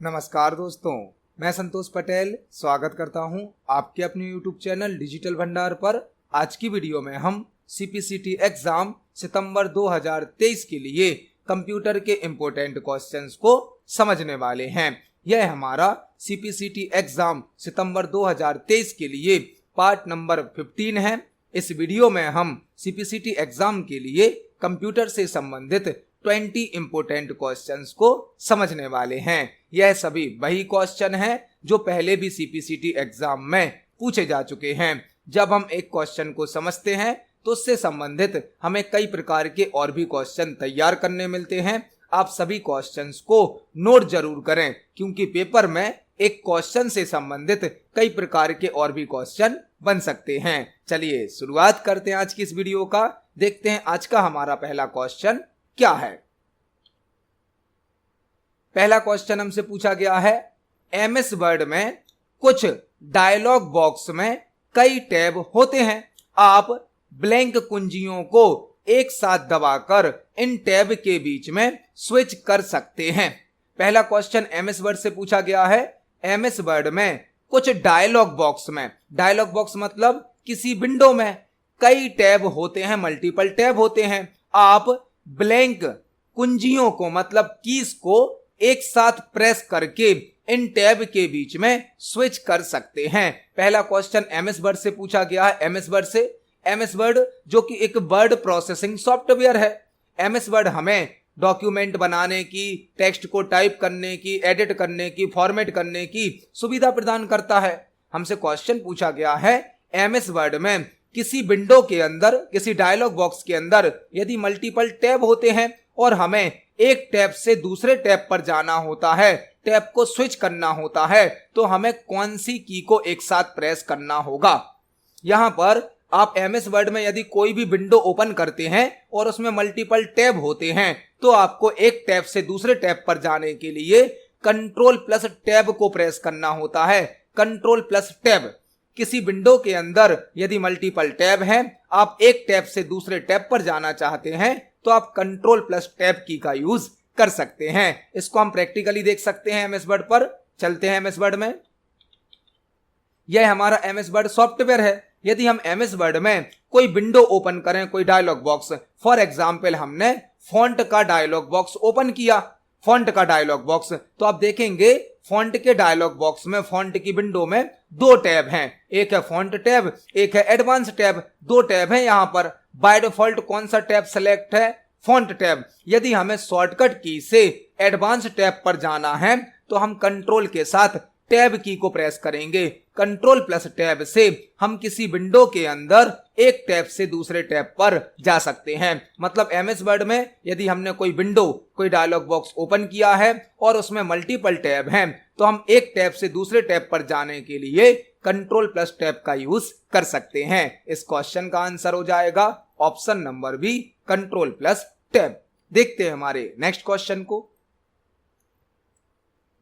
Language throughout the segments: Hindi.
नमस्कार दोस्तों, मैं संतोष पटेल स्वागत करता हूं आपके अपने YouTube चैनल डिजिटल भंडार पर। आज की वीडियो में हम CPCT एग्जाम सितंबर 2023 के लिए कंप्यूटर के इम्पोर्टेंट क्वेश्चंस को समझने वाले हैं। यह हमारा CPCT एग्जाम सितंबर 2023 के लिए पार्ट नंबर 15 है। इस वीडियो में हम CPCT एग्जाम के लिए कंप्यूटर से संबंधित 20 इम्पोर्टेंट क्वेश्चंस को समझने वाले हैं। यह सभी वही क्वेश्चन हैं जो पहले भी CPCT एग्जाम में पूछे जा चुके हैं। जब हम एक क्वेश्चन को समझते हैं तो उससे संबंधित हमें कई प्रकार के और भी क्वेश्चन तैयार करने मिलते हैं। आप सभी क्वेश्चंस को नोट जरूर करें, क्योंकि पेपर में एक क्वेश्चन से संबंधित कई प्रकार के और भी क्वेश्चन बन सकते हैं। चलिए शुरुआत करते हैं आज की इस वीडियो का। देखते हैं आज का हमारा पहला क्वेश्चन क्या है। पहला क्वेश्चन हमसे पूछा गया है, MS वर्ड में कुछ डायलॉग बॉक्स में कई टैब होते हैं। आप ब्लैंक कुंजियों को एक साथ दबाकर इन टैब के बीच में स्विच कर सकते हैं। पहला क्वेश्चन MS वर्ड से पूछा गया है। MS वर्ड में कुछ डायलॉग बॉक्स में, डायलॉग बॉक्स मतलब किसी विंडो में कई टैब होते हैं, मल्टीपल टैब होते हैं। आप ब्लैंक कुंजियों को मतलब कीज को एक साथ प्रेस करके इन टैब के बीच में स्विच कर सकते हैं। पहला क्वेश्चन MS वर्ड से पूछा गया है। MS वर्ड से, MS वर्ड जो कि एक वर्ड प्रोसेसिंग सॉफ्टवेयर है। MS वर्ड हमें डॉक्यूमेंट बनाने की, टेक्स्ट को टाइप करने की, एडिट करने की, फॉर्मेट करने की सुविधा प्रदान करता है। हमसे क्वेश्चन पूछा गया है, MS वर्ड में किसी विंडो के अंदर, किसी डायलॉग बॉक्स के अंदर यदि मल्टीपल टैब होते हैं और हमें एक टैब से दूसरे टैब पर जाना होता है, टैब को स्विच करना होता है, तो हमें कौन सी की को एक साथ प्रेस करना होगा। यहां पर आप MS वर्ड में यदि कोई भी विंडो ओपन करते हैं और उसमें मल्टीपल टैब होते हैं तो आपको एक टैब से दूसरे टैब पर जाने के लिए कंट्रोल प्लस टैब को प्रेस करना होता है। Control plus tab. किसी विंडो के अंदर यदि मल्टीपल टैब हैं, आप एक टैब से दूसरे टैब पर जाना चाहते हैं तो आप कंट्रोल प्लस टैब की का यूज कर सकते हैं। इसको हम प्रैक्टिकली देख सकते हैं MS वर्ड पर। चलते हैं MS वर्ड में। यह हमारा MS वर्ड सॉफ्टवेयर है। यदि हम MS वर्ड में कोई विंडो ओपन करें, कोई डायलॉग बॉक्स, फॉर एग्जाम्पल हमने फॉन्ट का डायलॉग बॉक्स ओपन किया, फॉन्ट का डायलॉग बॉक्स, तो आप देखेंगे फॉन्ट के डायलॉग बॉक्स में, फॉन्ट की विंडो में दो टैब हैं। एक है फॉन्ट टैब, एक है एडवांस टैब। दो टैब हैं यहाँ पर। बाय डिफॉल्ट कौन सा टैब सेलेक्ट है? Font tab. यदि हमें शॉर्टकट की से एडवांस टैब पर जाना है तो हम कंट्रोल के साथ टैब की को प्रेस करेंगे। कंट्रोल प्लस टैब से हम किसी विंडो के अंदर एक टैब से दूसरे टैब पर जा सकते हैं। मतलब MS वर्ड में यदि हमने कोई विंडो, कोई डायलॉग बॉक्स ओपन किया है और उसमें मल्टीपल टैब हैं, तो हम एक टैब से दूसरे टैब पर जाने के लिए कंट्रोल प्लस टैब का यूज कर सकते हैं। इस क्वेश्चन का आंसर हो जाएगा option number B, control plus tab. देखते हैं हमारे नेक्स्ट क्वेश्चन को।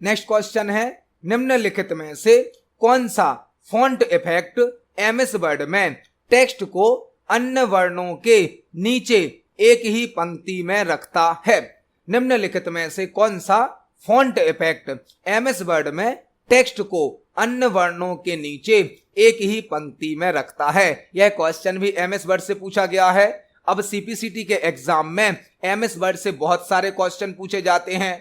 नेक्स्ट क्वेश्चन है, निम्नलिखित में से कौन सा फॉन्ट इफेक्ट MS वर्ड में टेक्स्ट को अन्य वर्णों के नीचे एक ही पंक्ति में रखता है? निम्नलिखित में से कौन सा फॉन्ट इफेक्ट MS वर्ड में टेक्स्ट को अन्य वर्णों के नीचे एक ही पंक्ति में रखता है? यह क्वेश्चन भी MS वर्ड से पूछा गया है। अब CPCT के एग्जाम में MS वर्ड से बहुत सारे क्वेश्चन पूछे जाते हैं,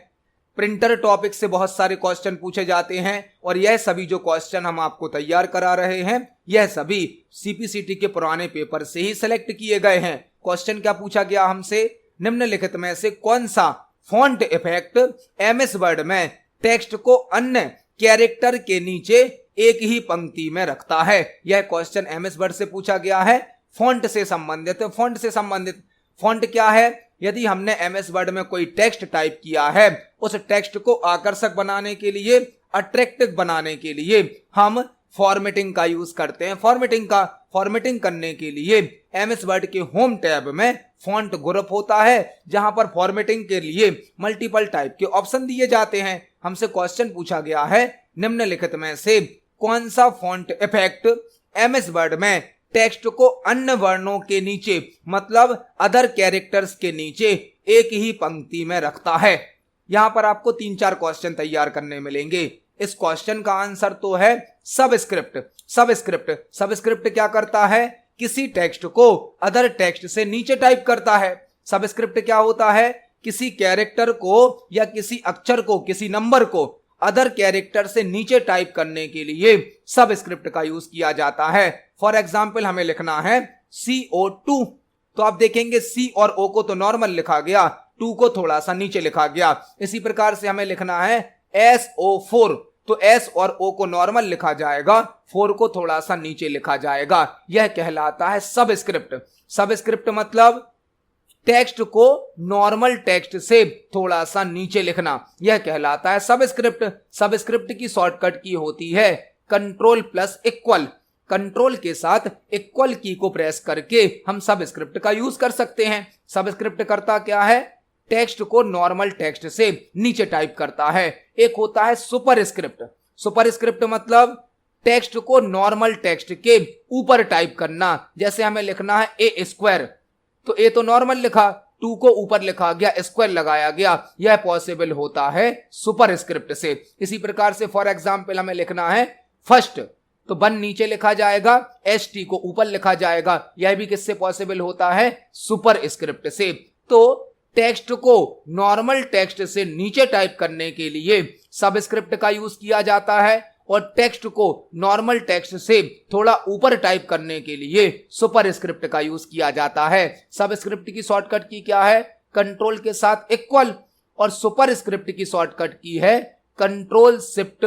प्रिंटर टॉपिक से बहुत सारे क्वेश्चन पूछे जाते हैं, और यह सभी जो क्वेश्चन हम आपको तैयार करा रहे हैं यह सभी CPCT के पुराने पेपर से ही सिलेक्ट किए गए हैं। क्वेश्चन क्या पूछा गया हमसे, निम्नलिखित में से कौन सा फॉन्ट इफेक्ट MS वर्ड में टेक्स्ट को अन्य कैरेक्टर के नीचे एक ही पंक्ति में रखता है? यह क्वेश्चन MS वर्ड से पूछा गया है। फॉन्ट से संबंधित, फॉन्ट से संबंधित। फॉन्ट क्या है? यदि हमने MS वर्ड में कोई टेक्स्ट टाइप किया है, उस टेक्स्ट को आकर्षक बनाने के लिए, अट्रैक्टिव बनाने के लिए हम फॉर्मेटिंग का यूज करते हैं। फॉर्मेटिंग करने के लिए MS वर्ड के होम टैब में फॉन्ट ग्रुप होता है, जहां पर फॉर्मेटिंग के लिए मल्टीपल टाइप के ऑप्शन दिए जाते हैं। हमसे क्वेश्चन पूछा गया है, निम्नलिखित में से कौन सा फॉन्ट इफेक्ट MS वर्ड में टेक्स्ट को अन्य वर्णों के नीचे, मतलब अदर कैरेक्टर्स के नीचे एक ही पंक्ति में रखता है? यहां पर आपको 3-4 क्वेश्चन तैयार करने मिलेंगे। इस क्वेश्चन का आंसर तो है सबस्क्रिप्ट। सबस्क्रिप्ट क्या करता है? किसी टेक्स्ट को अदर टेक्स्ट से नीचे टाइप करता है। सबस्क्रिप्ट क्या होता है? किसी कैरेक्टर को या किसी अक्षर को, किसी नंबर को अदर कैरेक्टर से नीचे टाइप करने के लिए सबस्क्रिप्ट का यूज किया जाता है। फॉर एग्जाम्पल हमें लिखना है CO2, तो आप देखेंगे C और O को तो नॉर्मल लिखा गया, 2 को थोड़ा सा नीचे लिखा गया। इसी प्रकार से हमें लिखना है SO4, तो S और O को नॉर्मल लिखा जाएगा, 4 को थोड़ा सा नीचे लिखा जाएगा। यह कहलाता है सबस्क्रिप्ट। सबस्क्रिप्ट मतलब टेक्स्ट को नॉर्मल टेक्स्ट से थोड़ा सा नीचे लिखना, यह कहलाता है सबस्क्रिप्ट। सबस्क्रिप्ट की शॉर्टकट की होती है Ctrl+Equal। कंट्रोल के साथ इक्वल की को प्रेस करके हम सबस्क्रिप्ट का यूज कर सकते हैं। सबस्क्रिप्ट करता क्या है? टेक्स्ट को नॉर्मल टेक्स्ट से नीचे टाइप करता है। एक होता है सुपरस्क्रिप्ट। सुपरस्क्रिप्ट मतलब टेक्स्ट को नॉर्मल टेक्स्ट के ऊपर टाइप करना। जैसे हमें लिखना है A², तो A तो नॉर्मल लिखा, 2 को ऊपर लिखा गया, स्क्वायर लगाया गया। यह पॉसिबल होता है सुपरस्क्रिप्ट से। इसी प्रकार से फॉर एग्जाम्पल हमें लिखना है फर्स्ट, तो 1 नीचे लिखा जाएगा, ST को ऊपर लिखा जाएगा। यह भी किससे पॉसिबल होता है? सुपरस्क्रिप्ट से। तो टेक्स्ट को नॉर्मल टेक्स्ट से नीचे टाइप करने के लिए सबस्क्रिप्ट का यूज किया जाता है, और टेक्स्ट को नॉर्मल टेक्स्ट से थोड़ा ऊपर टाइप करने के लिए सुपरस्क्रिप्ट का यूज किया जाता है। सबस्क्रिप्ट की शॉर्टकट की क्या है? कंट्रोल के साथ इक्वल, और सुपरस्क्रिप्ट की शॉर्टकट की है Ctrl+Shift+।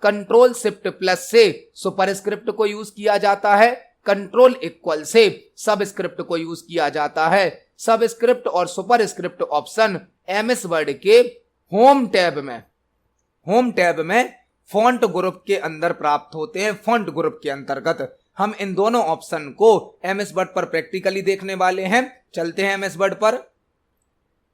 Ctrl+Shift+ से सुपरस्क्रिप्ट को यूज किया जाता है, Ctrl= से सबस्क्रिप्ट को यूज किया जाता है। सबस्क्रिप्ट और सुपरस्क्रिप्ट ऑप्शन MS वर्ड के होम टैब में फॉन्ट ग्रुप के अंदर प्राप्त होते हैं। फॉन्ट ग्रुप के अंतर्गत हम इन दोनों ऑप्शन को MS वर्ड पर प्रैक्टिकली देखने वाले हैं। चलते हैं MS वर्ड पर।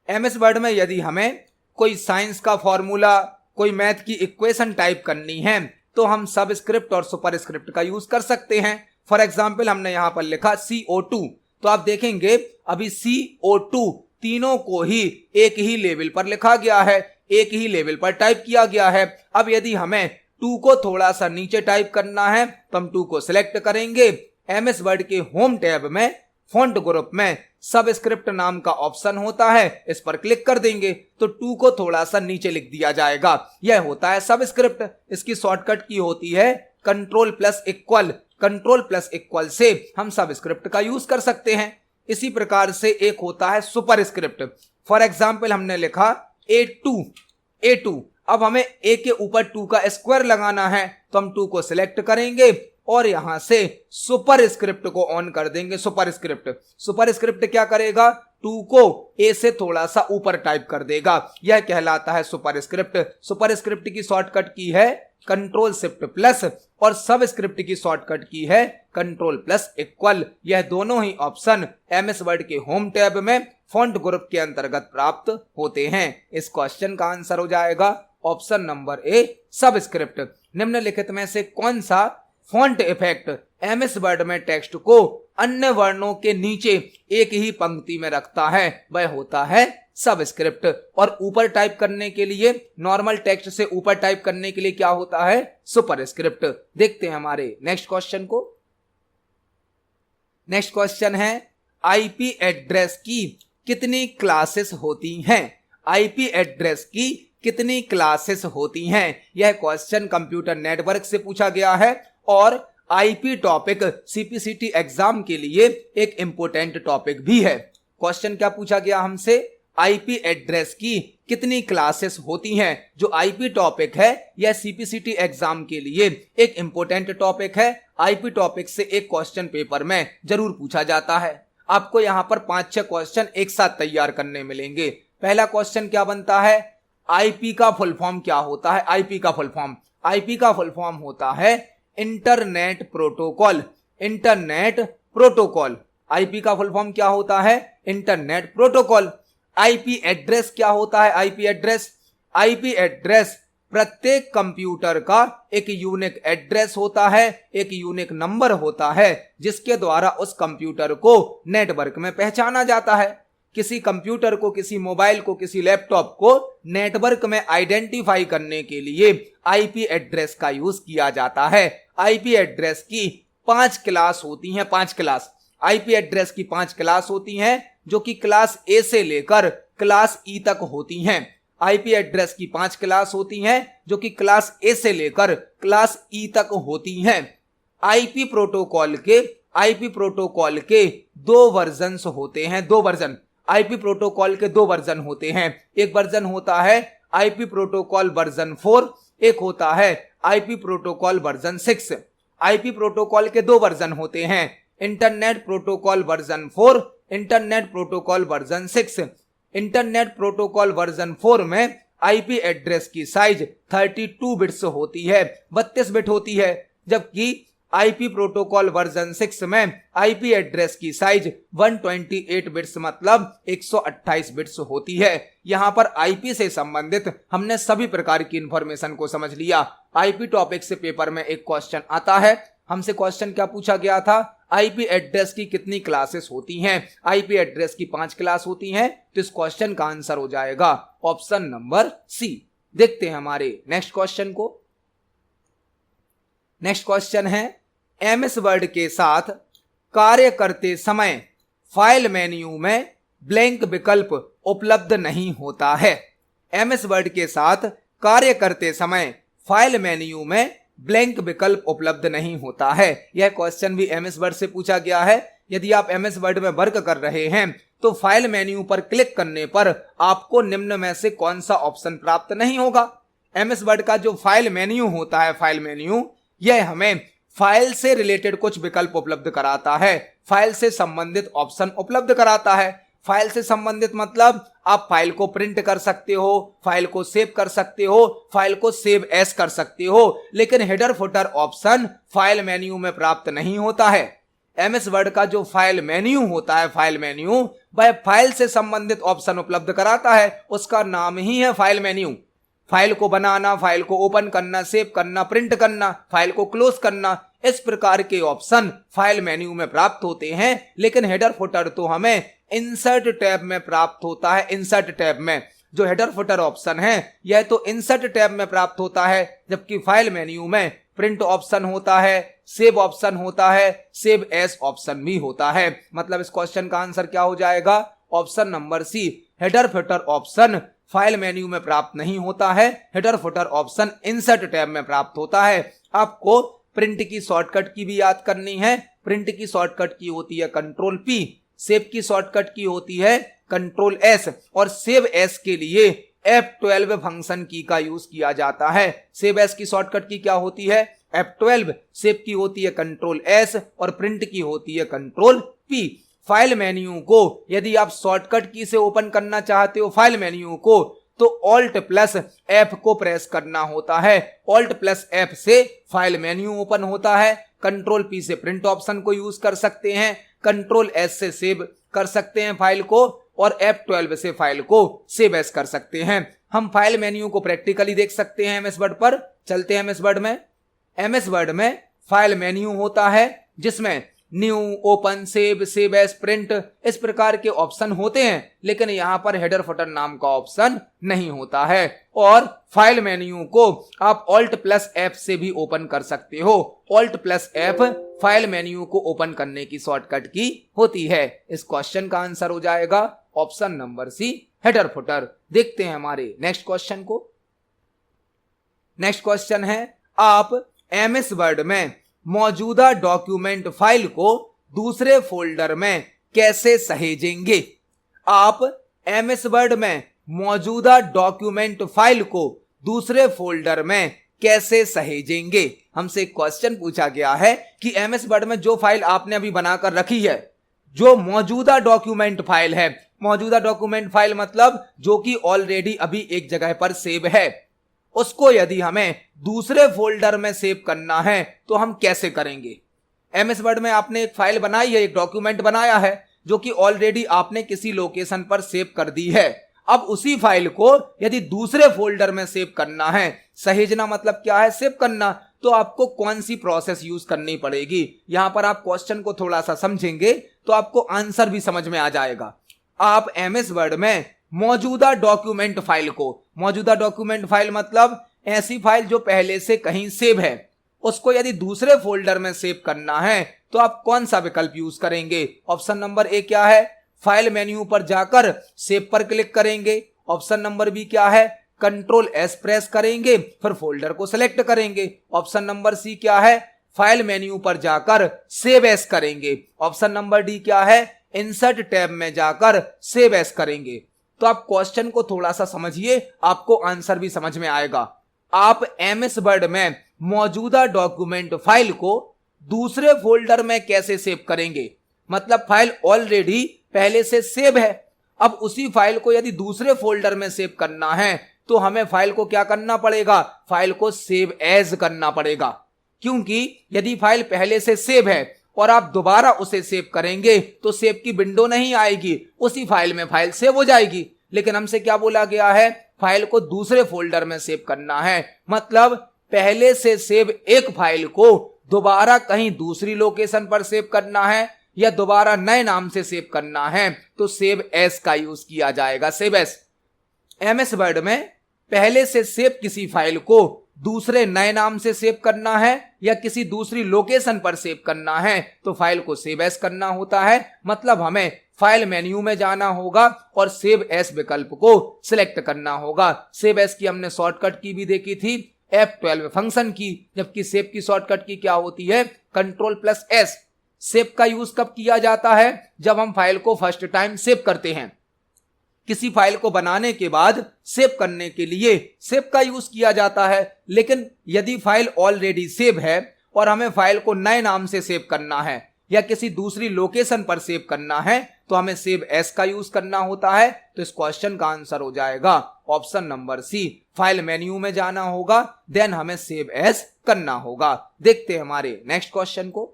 MS वर्ड में यदि हमें कोई साइंस का फॉर्मूला, कोई मैथ की इक्वेशन टाइप करनी है, तो हम सबस्क्रिप्ट और सुपरस्क्रिप्ट का यूज कर सकते हैं। फॉर एग्जाम्पल हमने यहां पर लिखा CO2, तो आप देखेंगे अभी CO2 तीनों को ही एक ही लेवल पर लिखा गया है, एक ही लेवल पर टाइप किया गया है। अब यदि हमें 2 को थोड़ा सा नीचे टाइप करना है, तो हम 2 को सिलेक्ट करेंगे। MS वर्ड के होम टैब में फॉन्ट ग्रुप में सबस्क्रिप्ट नाम का ऑप्शन होता है, इस पर क्लिक कर देंगे तो 2 को थोड़ा सा नीचे लिख दिया जाएगा। यह होता है सबस्क्रिप्ट। इसकी शॉर्टकट की होती है Ctrl+Equal। Ctrl+Equal से हम सबस्क्रिप्ट का यूज कर सकते हैं। इसी प्रकार से एक होता है सुपरस्क्रिप्ट। फॉर एग्जाम्पल हमने लिखा A2। अब हमें A के ऊपर 2 का स्क्वायर लगाना है, तो हम 2 को सिलेक्ट करेंगे और यहां से सुपरस्क्रिप्ट को ऑन कर देंगे। सुपरस्क्रिप्ट क्या करेगा? 2 को A से थोड़ा सा ऊपर टाइप कर देगा। यह कहलाता है सुपरस्क्रिप्ट। सुपरस्क्रिप्ट की शॉर्टकट की है Ctrl+Shift+ और सबस्क्रिप्ट की शॉर्टकट की है Ctrl+Equal। यह दोनों ही ऑप्शन MS वर्ड के होम टैब में फॉन्ट ग्रुप के अंतर्गत प्राप्त होते हैं। इस क्वेश्चन का आंसर हो जाएगा ऑप्शन नंबर A, सबस्क्रिप्ट। निम्नलिखित में से कौन सा फॉन्ट इफेक्ट MS वर्ड में टेक्स्ट को अन्य वर्णों के नीचे एक ही पंक्ति में रखता है? वह होता है सबस्क्रिप्ट। और ऊपर टाइप करने के लिए, नॉर्मल टेक्स्ट से ऊपर टाइप करने के लिए क्या होता है? सुपरस्क्रिप्ट। देखते हैं हमारे नेक्स्ट क्वेश्चन को। नेक्स्ट क्वेश्चन है IP एड्रेस की कितनी क्लासेस होती हैं? IP एड्रेस की कितनी क्लासेस होती हैं? यह क्वेश्चन कंप्यूटर नेटवर्क से पूछा गया है और IP टॉपिक CPCT एग्जाम के लिए एक इंपोर्टेंट टॉपिक भी है। क्वेश्चन क्या पूछा गया हमसे? IP एड्रेस की कितनी क्लासेस होती हैं? जो IP टॉपिक है यह CPCT एग्जाम के लिए एक इंपोर्टेंट टॉपिक है। IP टॉपिक से एक क्वेश्चन पेपर में जरूर पूछा जाता है। आपको यहां पर 5-6 क्वेश्चन एक साथ तैयार करने मिलेंगे। पहला क्वेश्चन क्या बनता है? IP का फुल फॉर्म क्या होता है? IP का फुल फॉर्म होता है इंटरनेट प्रोटोकॉल। IP का फुल फॉर्म क्या होता है? Internet protocol. IP एड्रेस क्या होता है? IP एड्रेस प्रत्येक कंप्यूटर का एक यूनिक एड्रेस होता है, एक यूनिक नंबर होता है, जिसके द्वारा उस कंप्यूटर को नेटवर्क में पहचाना जाता है। किसी कंप्यूटर को, किसी मोबाइल को, किसी लैपटॉप को नेटवर्क में आइडेंटिफाई करने के लिए आईपी एड्रेस का यूज किया जाता है। आईपी एड्रेस की 5 क्लास होती हैं, 5 क्लास। आईपी एड्रेस की 5 क्लास होती हैं जो कि क्लास ए से लेकर क्लास ई तक होती हैं। आईपी एड्रेस की 5 क्लास होती हैं जो कि क्लास ए से लेकर क्लास ई तक होती हैं। आईपी प्रोटोकॉल के 2 वर्जन्स होते हैं, 2 वर्जन। आईपी प्रोटोकॉल के 2 वर्जन होते हैं। एक वर्जन होता है आईपी प्रोटोकॉल वर्जन 4, एक होता है IP protocol version 6। IP protocol के 2 वर्जन होते हैं, internet protocol version 4, internet protocol version 6। Internet protocol version 4 में आईपी एड्रेस की साइज 32 बिट्स होती है, 32 बिट होती है, जबकि आईपी प्रोटोकॉल वर्जन 6 में आईपी एड्रेस की साइज 128 बिट्स मतलब 128 बिट्स होती है। यहां पर आईपी से संबंधित हमने सभी प्रकार की इंफॉर्मेशन को समझ लिया। आईपी टॉपिक से पेपर में एक क्वेश्चन आता है। हमसे क्वेश्चन क्या पूछा गया था? आईपी एड्रेस की कितनी क्लासेस होती हैं? आईपी एड्रेस की 5 क्लास होती हैं। तो इस क्वेश्चन का आंसर हो जाएगा ऑप्शन नंबर सी। देखते हैं हमारे नेक्स्ट क्वेश्चन को। नेक्स्ट क्वेश्चन है, एमएस वर्ड के साथ कार्य करते समय फाइल मेन्यू में ब्लैंक विकल्प उपलब्ध नहीं होता है। एमएस वर्ड के साथ कार्य करते समय फाइल मेन्यू में ब्लैंक विकल्प उपलब्ध नहीं होता है। यह क्वेश्चन भी एमएस वर्ड से पूछा गया है। यदि आप एमएस वर्ड में वर्क कर रहे हैं तो फाइल मेन्यू पर क्लिक करने पर आपको निम्न में से कौन सा ऑप्शन प्राप्त नहीं होगा? एमएस वर्ड का जो फाइल मेन्यू होता है, फाइल मेन्यू, यह हमें फाइल से रिलेटेड कुछ विकल्प उपलब्ध कराता है, फाइल से संबंधित ऑप्शन उपलब्ध कराता है। फाइल से संबंधित मतलब आप फाइल को प्रिंट कर सकते हो, फाइल को सेव कर सकते हो, फाइल को सेव एज कर सकते हो, लेकिन header footer option file menu में प्राप्त नहीं होता है। एमएस वर्ड का जो फाइल मेन्यू होता है, फाइल मेन्यू, वह फाइल से संबंधित ऑप्शन उपलब्ध कराता है। उसका नाम ही है फाइल मेन्यू। फाइल को बनाना, फाइल को ओपन करना, सेव करना, प्रिंट करना, फाइल को क्लोज करना, इस प्रकार के ऑप्शन फाइल मेन्यू में प्राप्त होते हैं। लेकिन हेडर फुटर तो हमें इंसर्ट टैब में प्राप्त होता है। इंसर्ट टैब में जो हेडर फुटर ऑप्शन है यह तो इंसर्ट टैब में प्राप्त होता है, जबकि फाइल मेन्यू में प्रिंट ऑप्शन होता है, सेव ऑप्शन होता है, सेव एज ऑप्शन भी होता है। मतलब इस क्वेश्चन का आंसर क्या हो जाएगा? Option number C, header footer option file menu में प्राप्त नहीं होता है। Header footer option insert tab में प्राप्त होता है। आपको प्रिंट की शॉर्टकट की भी याद करनी है। प्रिंट की शॉर्टकट की होती है कंट्रोल पी, सेव की शॉर्टकट की होती है कंट्रोल एस, और सेव एस के लिए F12 फंक्शन की का यूज किया जाता है। सेव एस की शॉर्टकट की क्या होती है? F12। सेव की होती है कंट्रोल एस और प्रिंट की होती है कंट्रोल पी। फाइल मेन्यू को यदि आप शॉर्टकट की से ओपन करना चाहते हो फाइल मेन्यू को, तो ऑल्ट प्लस एफ को प्रेस करना होता है। ऑल्ट प्लस एफ से फाइल मेन्यू ओपन होता है। कंट्रोल पी से प्रिंट ऑप्शन को यूज कर सकते हैं, कंट्रोल एस से सेव कर सकते हैं फाइल को, और F12 से फाइल को सेव एज कर सकते हैं। हम फाइल मेन्यू को प्रैक्टिकली देख सकते हैं एमएस वर्ड पर। चलते हैं एमएस वर्ड में। एमएस वर्ड में फाइल मेन्यू होता है जिसमें new, open, save, save as, print, इस प्रकार के ऑप्शन होते हैं, लेकिन यहां पर हेडर फुटर नाम का ऑप्शन नहीं होता है। और फाइल मेन्यू को आप ऑल्ट प्लस एफ से भी ओपन कर सकते हो। Alt plus F file menu को ओपन करने की शॉर्टकट की होती है। इस क्वेश्चन का आंसर हो जाएगा option number C, header footer. देखते हैं हमारे नेक्स्ट क्वेश्चन को। नेक्स्ट क्वेश्चन है, आप एमएस वर्ड में मौजूदा डॉक्यूमेंट फाइल को दूसरे फोल्डर में कैसे सहेजेंगे? आप एमएस वर्ड में मौजूदा डॉक्यूमेंट फाइल को दूसरे फोल्डर में कैसे सहेजेंगे? हमसे एक क्वेश्चन पूछा गया है कि एमएस वर्ड में जो फाइल आपने अभी बनाकर रखी है, जो मौजूदा डॉक्यूमेंट फाइल है, मौजूदा डॉक्यूमेंट फाइल मतलब जो कि ऑलरेडी अभी एक जगह पर सेव है, उसको यदि हमें दूसरे फोल्डर में सेव करना है तो हम कैसे करेंगे? एमएस वर्ड में आपने एक फाइल बनाई है, एक डॉक्यूमेंट बनाया है जो कि ऑलरेडी आपने किसी लोकेशन पर सेव कर दी है। अब उसी फाइल को यदि दूसरे फोल्डर में सेव करना है, सहेजना मतलब क्या है? सेव करना। तो आपको कौन सी प्रोसेस यूज करनी पड़ेगी? यहां पर आप क्वेश्चन को थोड़ा सा समझेंगे तो आपको आंसर भी समझ में आ जाएगा। आप एमएस वर्ड में मौजूदा डॉक्यूमेंट फाइल को, मौजूदा डॉक्यूमेंट फाइल मतलब ऐसी फाइल जो पहले से कहीं सेव है, उसको यदि दूसरे फोल्डर में सेव करना है तो आप कौन सा विकल्प यूज करेंगे? ऑप्शन नंबर ए क्या है? फाइल मेन्यू पर जाकर सेव पर क्लिक करेंगे। ऑप्शन नंबर बी क्या है? कंट्रोल एस प्रेस करेंगे, फिर फोल्डर को सिलेक्ट करेंगे। ऑप्शन नंबर सी क्या है? फाइल मेन्यू पर जाकर सेव एस करेंगे। ऑप्शन नंबर डी क्या है? इंसर्ट टैब में जाकर सेव एस करेंगे। तो आप क्वेश्चन को थोड़ा सा समझिए, आपको आंसर भी समझ में आएगा। आप एमएस वर्ड में मौजूदा डॉक्यूमेंट फाइल को दूसरे फोल्डर में कैसे सेव करेंगे? मतलब फाइल ऑलरेडी पहले से सेव है, अब उसी फाइल को यदि दूसरे फोल्डर में सेव करना है तो हमें फाइल को क्या करना पड़ेगा? फाइल को सेव एज करना पड़ेगा। क्योंकि यदि फाइल पहले से सेव है और आप दोबारा उसे सेव करेंगे तो सेव की विंडो नहीं आएगी, उसी फाइल में फाइल सेव हो जाएगी। लेकिन हमसे क्या बोला गया है? फाइल को दूसरे फोल्डर में सेव करना है। मतलब पहले से सेव एक फाइल को दोबारा कहीं दूसरी लोकेशन पर सेव करना है या दोबारा नए नाम से सेव करना है तो सेव एस का यूज किया जाएगा। Save S. एमएस वर्ड में पहले से सेव किसी फाइल को दूसरे नए नाम से सेव करना है या किसी दूसरी लोकेशन पर सेव करना है तो फाइल को सेव एस करना होता है। मतलब हमें फाइल मेन्यू में जाना होगा और सेव एस विकल्प को सिलेक्ट करना होगा। सेव एस की हमने शॉर्टकट की भी देखी थी, F12 फंक्शन की, जबकि सेव की शॉर्टकट की क्या होती है? Control plus S. सेव का यूज कब किया जाता है? जब हम फाइल को फर्स्ट टाइम सेव करते हैं। किसी फाइल को बनाने के बाद सेव करने के लिए सेव का यूज किया जाता है। लेकिन यदि फाइल ऑलरेडी सेव है और हमें फाइल को नए नाम से सेव करना है या किसी दूसरी लोकेशन पर सेव करना है तो हमें सेव एस का यूज करना होता है। तो इस क्वेश्चन का आंसर हो जाएगा option number C. File menu में जाना होगा, देन हमें सेव एस करना होगा। देखते हैं हमारे नेक्स्ट क्वेश्चन को।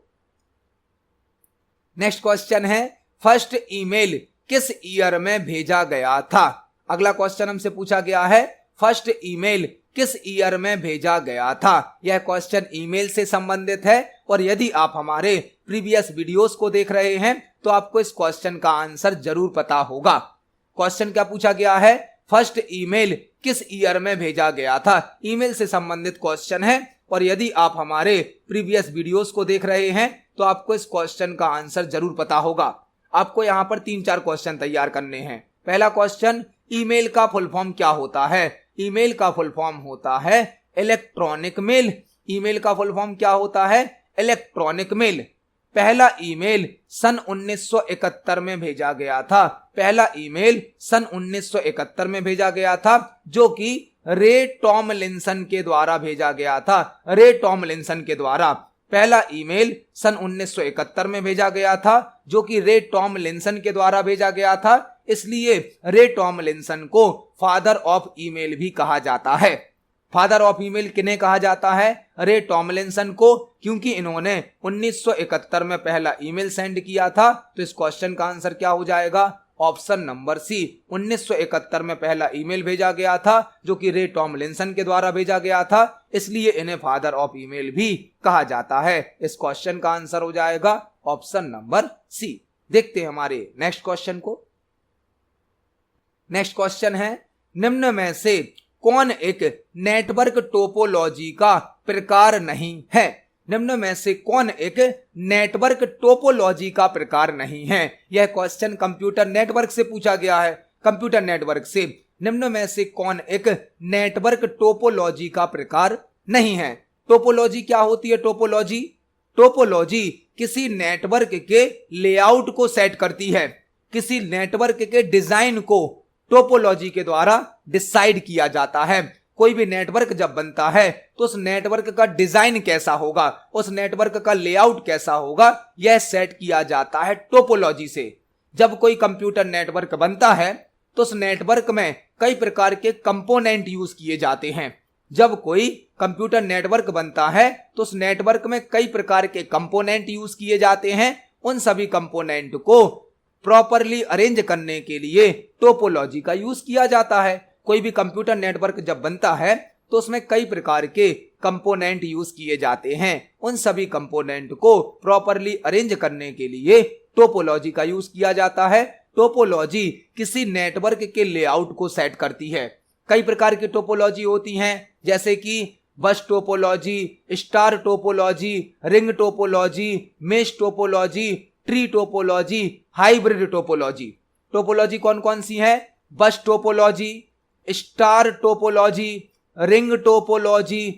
नेक्स्ट क्वेश्चन है, फर्स्ट ईमेल किस ईयर में भेजा गया था? अगला क्वेश्चन हमसे पूछा गया है, फर्स्ट ईमेल किस ईयर में भेजा गया था? यह क्वेश्चन ईमेल से संबंधित है और यदि आप हमारे प्रीवियस वीडियोस को देख रहे हैं तो आपको इस क्वेश्चन का आंसर जरूर पता होगा। क्वेश्चन क्या पूछा गया है? फर्स्ट ईमेल किस ईयर में भेजा गया था? ईमेल से संबंधित क्वेश्चन है और यदि आप हमारे प्रीवियस वीडियोस को देख रहे हैं तो आपको इस क्वेश्चन का आंसर जरूर पता होगा। आपको यहां पर 3-4 क्वेश्चन तैयार करने हैं। पहला क्वेश्चन, ईमेल का फुल फॉर्म क्या होता है? ईमेल का फुल फॉर्म होता है इलेक्ट्रॉनिक मेल। ईमेल का फुल फॉर्म क्या होता है? Electronic mail. पहला ईमेल सन 1971 में भेजा गया था। पहला ईमेल सन 1971 में भेजा गया था जो कि रे टॉमलिंसन के द्वारा भेजा गया था। रे टॉमलिंसन के द्वारा पहला ईमेल सन 1971 में भेजा गया था जो कि रे टॉमलिंसन के द्वारा भेजा गया था। इसलिए रे टॉमलिंसन को फादर ऑफ ईमेल भी कहा जाता है। फादर ऑफ ईमेल किन्हें कहा जाता है? रे टॉमलिंसन को, क्योंकि इन्होंने 1971 में पहला ईमेल सेंड किया था। तो इस क्वेश्चन का आंसर क्या हो जाएगा? ऑप्शन नंबर सी। 1971 में पहला ईमेल भेजा गया था जो कि रे टॉमलिंसन के द्वारा भेजा गया था, इसलिए इन्हें फादर ऑफ ईमेल भी कहा जाता है। इस क्वेश्चन का आंसर हो जाएगा ऑप्शन नंबर सी। देखते हैं हमारे नेक्स्ट क्वेश्चन को। नेक्स्ट क्वेश्चन है, निम्न में से कौन एक नेटवर्क टोपोलॉजी का प्रकार नहीं है? निम्न में से कौन एक नेटवर्क टोपोलॉजी का प्रकार नहीं है? यह क्वेश्चन कंप्यूटर नेटवर्क से पूछा गया है। कंप्यूटर नेटवर्क से निम्न में से कौन एक नेटवर्क टोपोलॉजी का प्रकार नहीं है? टोपोलॉजी क्या होती है? टोपोलॉजी, टोपोलॉजी किसी नेटवर्क के लेआउट को सेट करती है। किसी नेटवर्क के डिजाइन को टोपोलॉजी के द्वारा डिसाइड किया जाता है। कोई भी नेटवर्क जब बनता है तो उस नेटवर्क का डिजाइन कैसा होगा, उस नेटवर्क का लेआउट कैसा होगा, यह सेट किया जाता है टोपोलॉजी से। जब कोई कंप्यूटर नेटवर्क बनता है तो उस नेटवर्क में कई प्रकार के कंपोनेंट यूज किए जाते हैं। जब कोई कंप्यूटर नेटवर्क बनता है तो उस नेटवर्क में कई प्रकार के कंपोनेंट यूज किए जाते हैं। उन सभी कंपोनेंट को प्रॉपरली अरेंज करने के लिए टोपोलॉजी का यूज किया जाता है। कोई भी कंप्यूटर नेटवर्क जब बनता है तो उसमें कई प्रकार के कंपोनेंट यूज किए जाते हैं। उन सभी कंपोनेंट को प्रॉपरली अरेंज करने के लिए टोपोलॉजी का यूज किया जाता है। टोपोलॉजी किसी नेटवर्क के लेआउट को सेट करती है। कई प्रकार की टोपोलॉजी होती हैं, जैसे कि बस topology, star topology, ring topology, mesh topology, tree topology, hybrid topology. Topology कौन कौन सी है? बस topology, star topology, ring topology,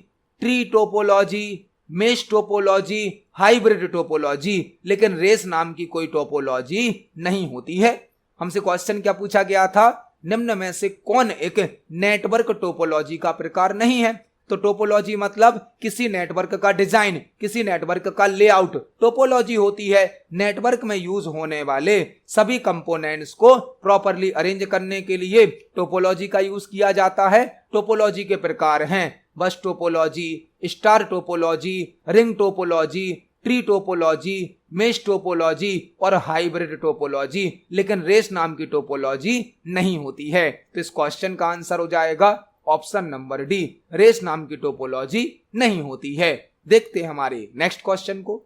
tree topology, mesh topology, hybrid topology. लेकिन रेस नाम की कोई टोपोलॉजी नहीं होती है। हमसे क्वेश्चन क्या पूछा गया था? निम्न में से कौन एक नेटवर्क टोपोलॉजी का प्रकार नहीं है? तो टोपोलॉजी मतलब किसी नेटवर्क का डिजाइन, किसी नेटवर्क का लेआउट। टोपोलॉजी होती है नेटवर्क में यूज होने वाले सभी कंपोनेंट्स को प्रॉपरली अरेंज करने के लिए टोपोलॉजी का यूज किया जाता है। टोपोलॉजी के प्रकार हैं बस topology, star topology, ring topology, tree topology, mesh topology और हाइब्रिड टोपोलॉजी। लेकिन रेस नाम की टोपोलॉजी नहीं होती है। तो इस क्वेश्चन का आंसर हो जाएगा ऑप्शन नंबर डी, रेस नाम की टोपोलॉजी नहीं होती है। देखते हैं हमारे नेक्स्ट क्वेश्चन को।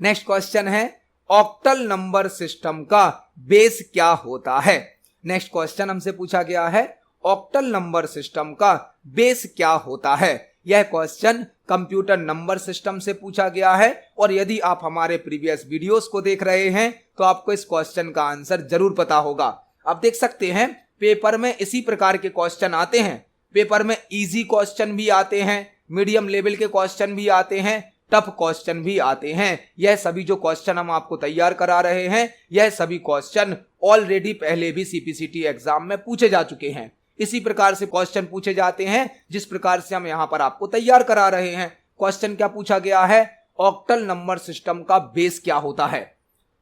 नेक्स्ट क्वेश्चन है ऑक्टल नंबर सिस्टम का बेस क्या होता है? नेक्स्ट क्वेश्चन हमसे पूछा गया है ऑक्टल नंबर सिस्टम का बेस क्या होता है। यह क्वेश्चन कंप्यूटर नंबर सिस्टम से पूछा गया है और यदि आप हमारे प्रीवियस वीडियोस को देख रहे हैं तो आपको इस क्वेश्चन का आंसर जरूर पता होगा। आप देख सकते हैं पेपर में इसी प्रकार के क्वेश्चन आते हैं। पेपर में इजी क्वेश्चन भी आते हैं, मीडियम लेवल के क्वेश्चन भी आते हैं, टफ क्वेश्चन भी आते हैं। यह सभी जो क्वेश्चन हम आपको तैयार करा रहे हैं, यह सभी क्वेश्चन ऑलरेडी पहले भी सीपीसीटी एग्जाम में पूछे जा चुके हैं। इसी प्रकार से क्वेश्चन पूछे जाते हैं जिस प्रकार से हम यहाँ पर आपको तैयार करा रहे हैं। क्वेश्चन क्या पूछा गया है? ऑक्टल नंबर सिस्टम का बेस क्या होता है।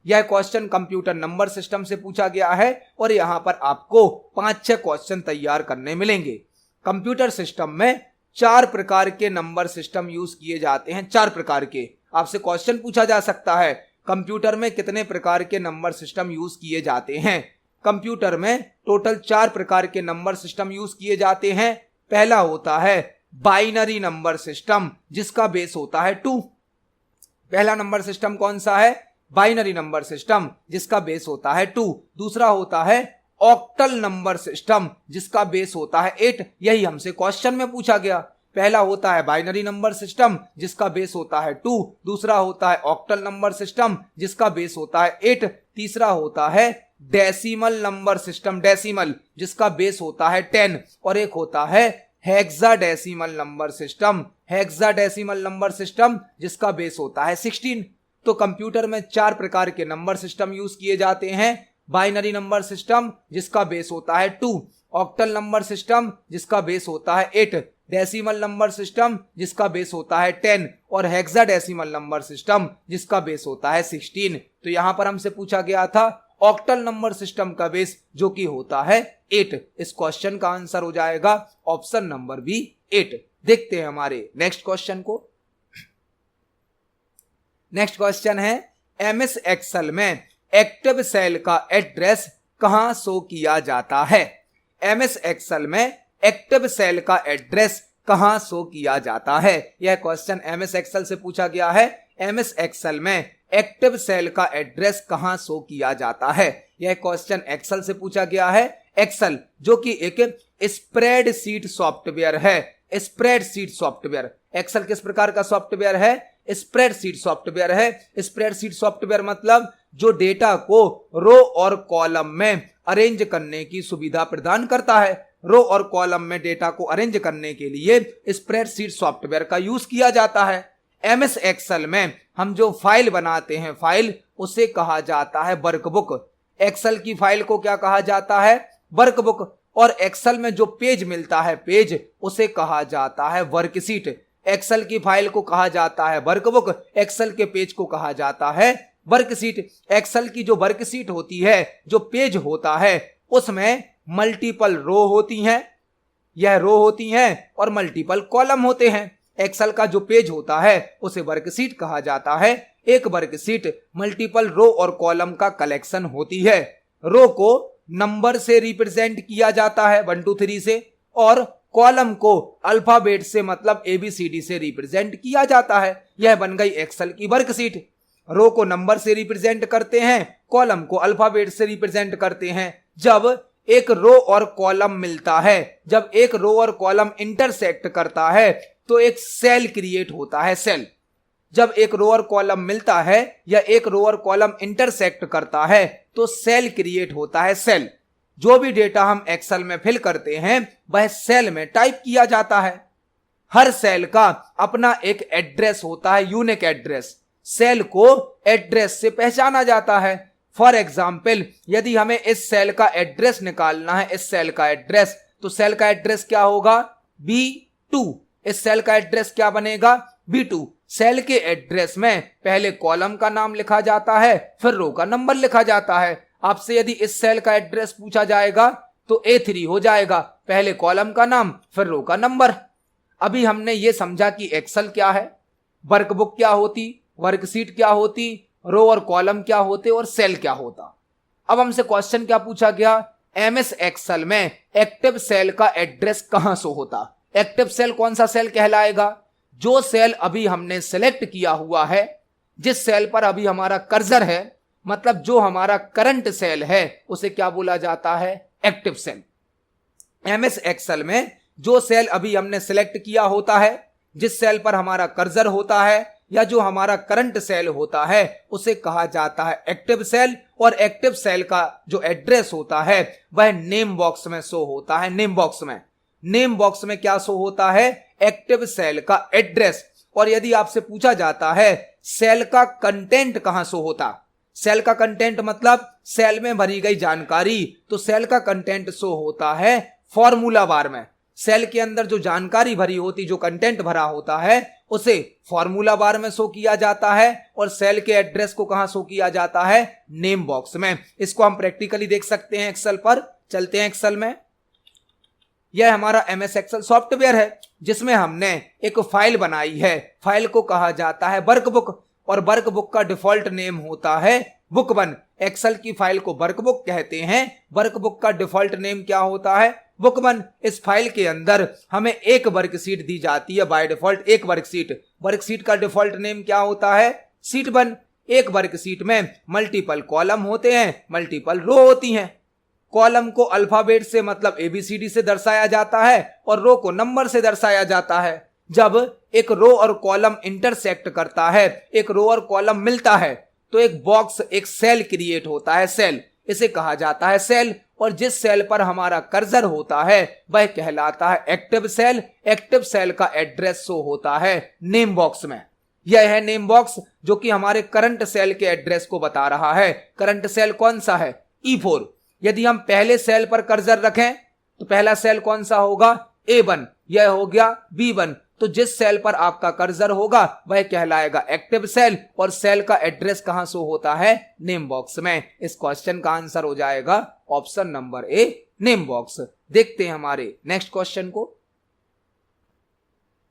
यह क्वेश्चन कंप्यूटर नंबर सिस्टम से पूछा गया है और यहाँ पर आपको 5-6 क्वेश्चन तैयार करने मिलेंगे। कंप्यूटर सिस्टम में 4 प्रकार के नंबर सिस्टम यूज किए जाते हैं। 4 प्रकार के आपसे क्वेश्चन पूछा जा सकता है कंप्यूटर में कितने प्रकार के नंबर सिस्टम यूज किए जाते हैं। कंप्यूटर में टोटल 4 प्रकार के नंबर सिस्टम यूज किए जाते हैं। पहला होता है बाइनरी नंबर सिस्टम जिसका बेस होता है 2। पहला नंबर सिस्टम कौन सा है? बाइनरी नंबर सिस्टम जिसका बेस होता है 2। दूसरा होता है ऑक्टल नंबर सिस्टम जिसका बेस होता है 8। यही हमसे क्वेश्चन में पूछा गया। पहला होता है बाइनरी नंबर सिस्टम जिसका बेस होता है 2। दूसरा होता है ऑक्टल नंबर सिस्टम जिसका बेस होता है 8। तीसरा होता है डेसिमल नंबर सिस्टम, डेसिमल जिसका बेस होता है 10। और एक होता है hexadecimal number system, hexadecimal number system जिसका बेस होता है 16। तो कंप्यूटर में 4 प्रकार के नंबर सिस्टम यूज किए जाते हैं। बाइनरी नंबर सिस्टम जिसका बेस होता है 2, ऑक्टल नंबर सिस्टम जिसका बेस होता है 8, डेसिमल नंबर सिस्टम जिसका बेस होता है 10 और हेक्साडेसिमल नंबर सिस्टम जिसका बेस होता है 16। तो यहां पर हमसे पूछा गया था ऑक्टल नंबर सिस्टम का बेस जो कि होता है 8। इस क्वेश्चन का आंसर हो जाएगा ऑप्शन नंबर बी 8। देखते हैं हमारे नेक्स्ट क्वेश्चन को। नेक्स्ट क्वेश्चन है एमएस एक्सेल में एक्टिव सेल का एड्रेस कहां शो किया जाता है। एमएस एक्सेल में एक्टिव सेल का एड्रेस कहां शो किया जाता है। यह क्वेश्चन एमएस एक्सेल से पूछा गया है। एमएस एक्सेल में एक्टिव सेल का एड्रेस कहां शो किया जाता है। यह क्वेश्चन एक्सेल से पूछा गया है। एक्सेल जो कि एक स्प्रेडशीट सॉफ्टवेयर है। स्प्रेडशीट सॉफ्टवेयर, एक्सेल किस प्रकार का सॉफ्टवेयर है? स्प्रेडशीट सॉफ्टवेयर है। स्प्रेडशीट सॉफ्टवेयर मतलब जो डेटा को रो और कॉलम में अरेंज करने की सुविधा प्रदान करता है। रो और कॉलम में डेटा को अरेंज करने के लिए स्प्रेडशीट सॉफ्टवेयर का यूज किया जाता है। एमएस एक्सेल में हम जो फाइल बनाते हैं, फाइल, उसे कहा जाता है वर्कबुक। एक्सेल की फाइल को क्या कहा जाता है? वर्कबुक। और एक्सेल में जो पेज मिलता है, पेज, उसे कहा जाता है वर्कशीट। एक्सेल की फाइल को कहा जाता है वर्कबुक, एक्सेल के पेज को कहा जाता है वर्कशीट। एक्सेल की जो वर्कशीट होती है, जो पेज होता है, उसमें मल्टीपल रो होती हैं, यह रो होती हैं और मल्टीपल कॉलम होते हैं। एक्सेल का जो पेज होता है उसे वर्कशीट कहा जाता है। एक वर्कशीट मल्टीपल रो और कॉलम का कलेक्शन होती है। रो को नंबर से रिप्रेजेंट किया जाता है 1 2 3 से, और कॉलम को अल्फाबेट से मतलब ABCD से रिप्रेजेंट किया जाता है। यह बन गई एक्सेल की वर्कशीट। रो को नंबर से रिप्रेजेंट करते हैं, कॉलम को अल्फाबेट से रिप्रेजेंट करते हैं। जब एक रो और कॉलम मिलता है, जब एक रो और कॉलम इंटरसेक्ट करता है तो एक सेल क्रिएट होता है, सेल। जब एक रो और कॉलम मिलता है या एक रो और कॉलम इंटरसेक्ट करता है तो सेल क्रिएट होता है, सेल। जो भी डेटा हम एक्सेल में फिल करते हैं वह सेल में टाइप किया जाता है। हर सेल का अपना एक एड्रेस होता है, यूनिक एड्रेस। सेल को एड्रेस से पहचाना जाता है। फॉर एग्जाम्पल, यदि हमें इस सेल का एड्रेस निकालना है, इस सेल का एड्रेस, तो सेल का एड्रेस क्या होगा? B2। इस सेल का एड्रेस क्या बनेगा? B2। सेल के एड्रेस में पहले कॉलम का नाम लिखा जाता है, फिर रो का नंबर लिखा जाता है। आपसे यदि इस सेल का एड्रेस पूछा जाएगा तो A3 हो जाएगा, पहले कॉलम का नाम फिर रो का नंबर। अभी हमने ये समझा कि एक्सेल क्या है, वर्कबुक क्या होती, वर्कशीट क्या होती, रो और कॉलम क्या होते और सेल क्या होता। अब हमसे क्वेश्चन क्या पूछा गया? MS एक्सेल में एक्टिव सेल का एड्रेस कहां शो होता? एक्टिव सेल कौन सा सेल कहलाएगा? जो सेल अभी हमने सेलेक्ट किया हुआ है, जिस सेल पर अभी हमारा कर्सर है, मतलब जो हमारा करंट सेल है, उसे क्या बोला जाता है? Active cell. MS एक्सेल में जो सेल अभी हमने सेलेक्ट किया होता है, जिस सेल पर हमारा कर्सर होता है या जो हमारा करंट सेल होता है, उसे कहा जाता है एक्टिव सेल। और एक्टिव सेल का जो एड्रेस होता है वह नेम बॉक्स में शो होता है, नेम बॉक्स में। नेम बॉक्स में क्या शो होता है? एक्टिव सेल का एड्रेस। और यदि आपसे पूछा जाता है सेल का कंटेंट कहां शो होता, सेल का कंटेंट मतलब सेल में भरी गई जानकारी, तो सेल का कंटेंट शो होता है फॉर्मूला बार में। सेल के अंदर जो जानकारी भरी होती, जो कंटेंट भरा होता है, उसे फॉर्मूला बार में शो किया जाता है। और सेल के एड्रेस को कहां शो किया जाता है? नेम बॉक्स में। इसको हम प्रैक्टिकली देख सकते हैं एक्सेल पर। चलते हैं एक्सेल में। यह हमारा MS एक्सेल सॉफ्टवेयर है जिसमें हमने एक फाइल बनाई है। फाइल को कहा जाता है वर्कबुक, और वर्कबुक का डिफॉल्ट नेम होता है बुक1। एक्सेल की फाइल को वर्कबुक कहते हैं। वर्कबुक का डिफॉल्ट नेम क्या होता है? बुक1। इस फाइल के अंदर हमें एक वर्कशीट दी जाती है, बाय डिफॉल्ट एक वर्कशीट। वर्कशीट का डिफॉल्ट नेम क्या होता है? शीट1। एक वर्कशीट में मल्टीपल कॉलम होते हैं, मल्टीपल रो होती हैं। कॉलम को अल्फाबेट से मतलब ABCD से दर्शाया जाता है और रो को नंबर से दर्शाया जाता है। जब एक रो और कॉलम इंटरसेक्ट करता है, एक रो और कॉलम मिलता है, तो एक बॉक्स, एक सेल क्रिएट होता है, सेल। इसे कहा जाता है सेल। और जिस सेल पर हमारा कर्सर होता है वह कहलाता है एक्टिव सेल। एक्टिव सेल का एड्रेस शो होता है नेम बॉक्स में। यह है नेम बॉक्स जो कि हमारे करंट सेल के एड्रेस को बता रहा है। करंट सेल कौन सा है? E4। यदि हम पहले सेल पर कर्सर रखें तो पहला सेल कौन सा होगा? A1। यह हो गया B1। तो जिस सेल पर आपका कर्सर होगा वह कहलाएगा एक्टिव सेल। और सेल का एड्रेस कहां शो होता है? नेम बॉक्स में। इस क्वेश्चन का आंसर हो जाएगा option number A, name box. देखते हैं हमारे नेक्स्ट क्वेश्चन को।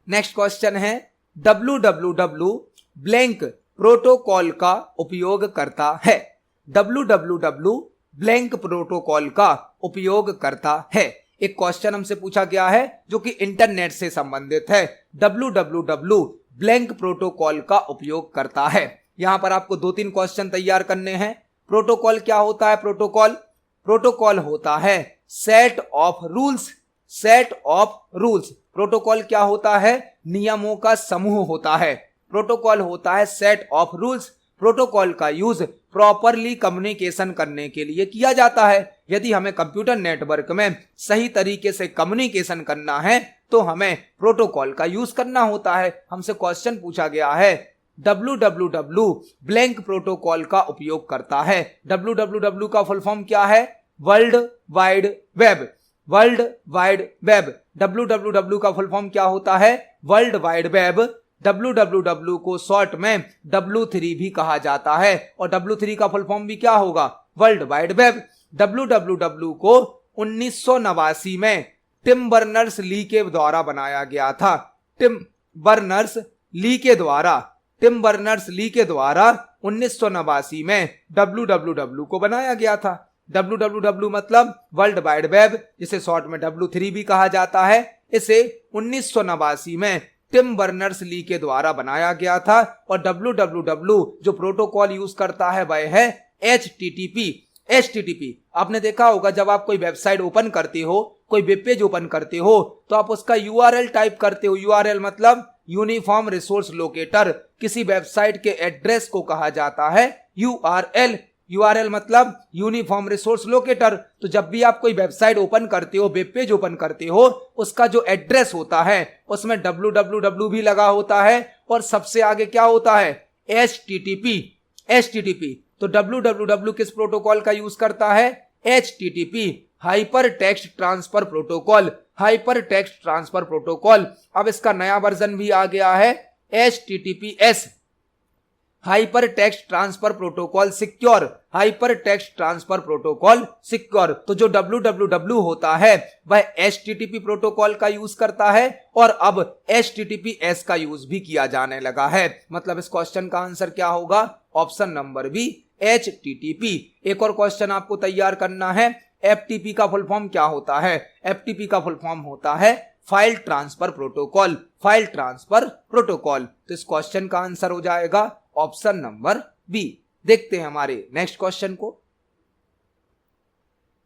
नेक्स्ट क्वेश्चन है www ब्लैंक प्रोटोकॉल का उपयोग करता है। www ब्लैंक प्रोटोकॉल का उपयोग करता है। एक क्वेश्चन हमसे पूछा गया है जो कि इंटरनेट से संबंधित है। www ब्लैंक प्रोटोकॉल का उपयोग करता है। यहां पर आपको 2-3 क्वेश्चन तैयार करने हैं। प्रोटोकॉल क्या होता है? प्रोटोकॉल होता है set of rules. Set of rules. Protocol क्या होता है? नियमों का समूह होता है। प्रोटोकॉल होता है सेट ऑफ रूल्स। प्रोटोकॉल का यूज प्रॉपरली कम्युनिकेशन करने के लिए किया जाता है। यदि हमें कंप्यूटर नेटवर्क में सही तरीके से कम्युनिकेशन करना है तो हमें प्रोटोकॉल का यूज करना होता है। हमसे क्वेश्चन पूछा गया है www ब्लैंक प्रोटोकॉल का उपयोग करता है। www का फुल फॉर्म क्या है? World wide web. World wide web. www का फुल फॉर्म क्या होता है? World wide web. www को शॉर्ट में W3 भी कहा जाता है और W3 का फुल फॉर्म भी क्या होगा? World wide web. www को 1989 में टिम बर्नर्स ली के द्वारा बनाया गया था। टिम बर्नर्स ली के द्वारा 1989 में www को बनाया गया था। www मतलब वर्ल्ड वाइड वेब, जिसे शॉर्ट में W3 भी कहा जाता है। इसे 1989 में टिम बर्नर्स ली के द्वारा बनाया गया था। और www जो प्रोटोकॉल यूज करता है वह है HTTP। आपने देखा होगा जब आप कोई वेबसाइट ओपन करते हो, कोई वेब पेज ओपन करते हो, तो आप उसका URL टाइप करते हो। URL मतलब यूनिफॉर्म रिसोर्स लोकेटर। किसी वेबसाइट के एड्रेस को कहा जाता है URL मतलब यूनिफॉर्म रिसोर्स लोकेटर। तो जब भी आप कोई वेबसाइट ओपन करते हो, वेब पेज ओपन करते हो, उसका जो एड्रेस होता है उसमें www भी लगा होता है और सबसे आगे क्या होता है HTTP। तो www किस प्रोटोकॉल का यूज करता है HTTP, hyper text transfer protocol. अब इसका नया वर्जन भी आ गया है HTTPS, hyper text transfer protocol secure. तो जो www होता है वह HTTP प्रोटोकॉल का यूज करता है और अब HTTPS का यूज भी किया जाने लगा है। मतलब इस क्वेश्चन का आंसर क्या होगा, ऑप्शन नंबर बी HTTP। एक और क्वेश्चन आपको तैयार करना है। FTP का फुल फॉर्म क्या होता है? FTP का फुल फॉर्म होता है फाइल ट्रांसफर प्रोटोकॉल। तो इस क्वेश्चन का आंसर हो जाएगा ऑप्शन नंबर बी। देखते हैं हमारे नेक्स्ट क्वेश्चन को।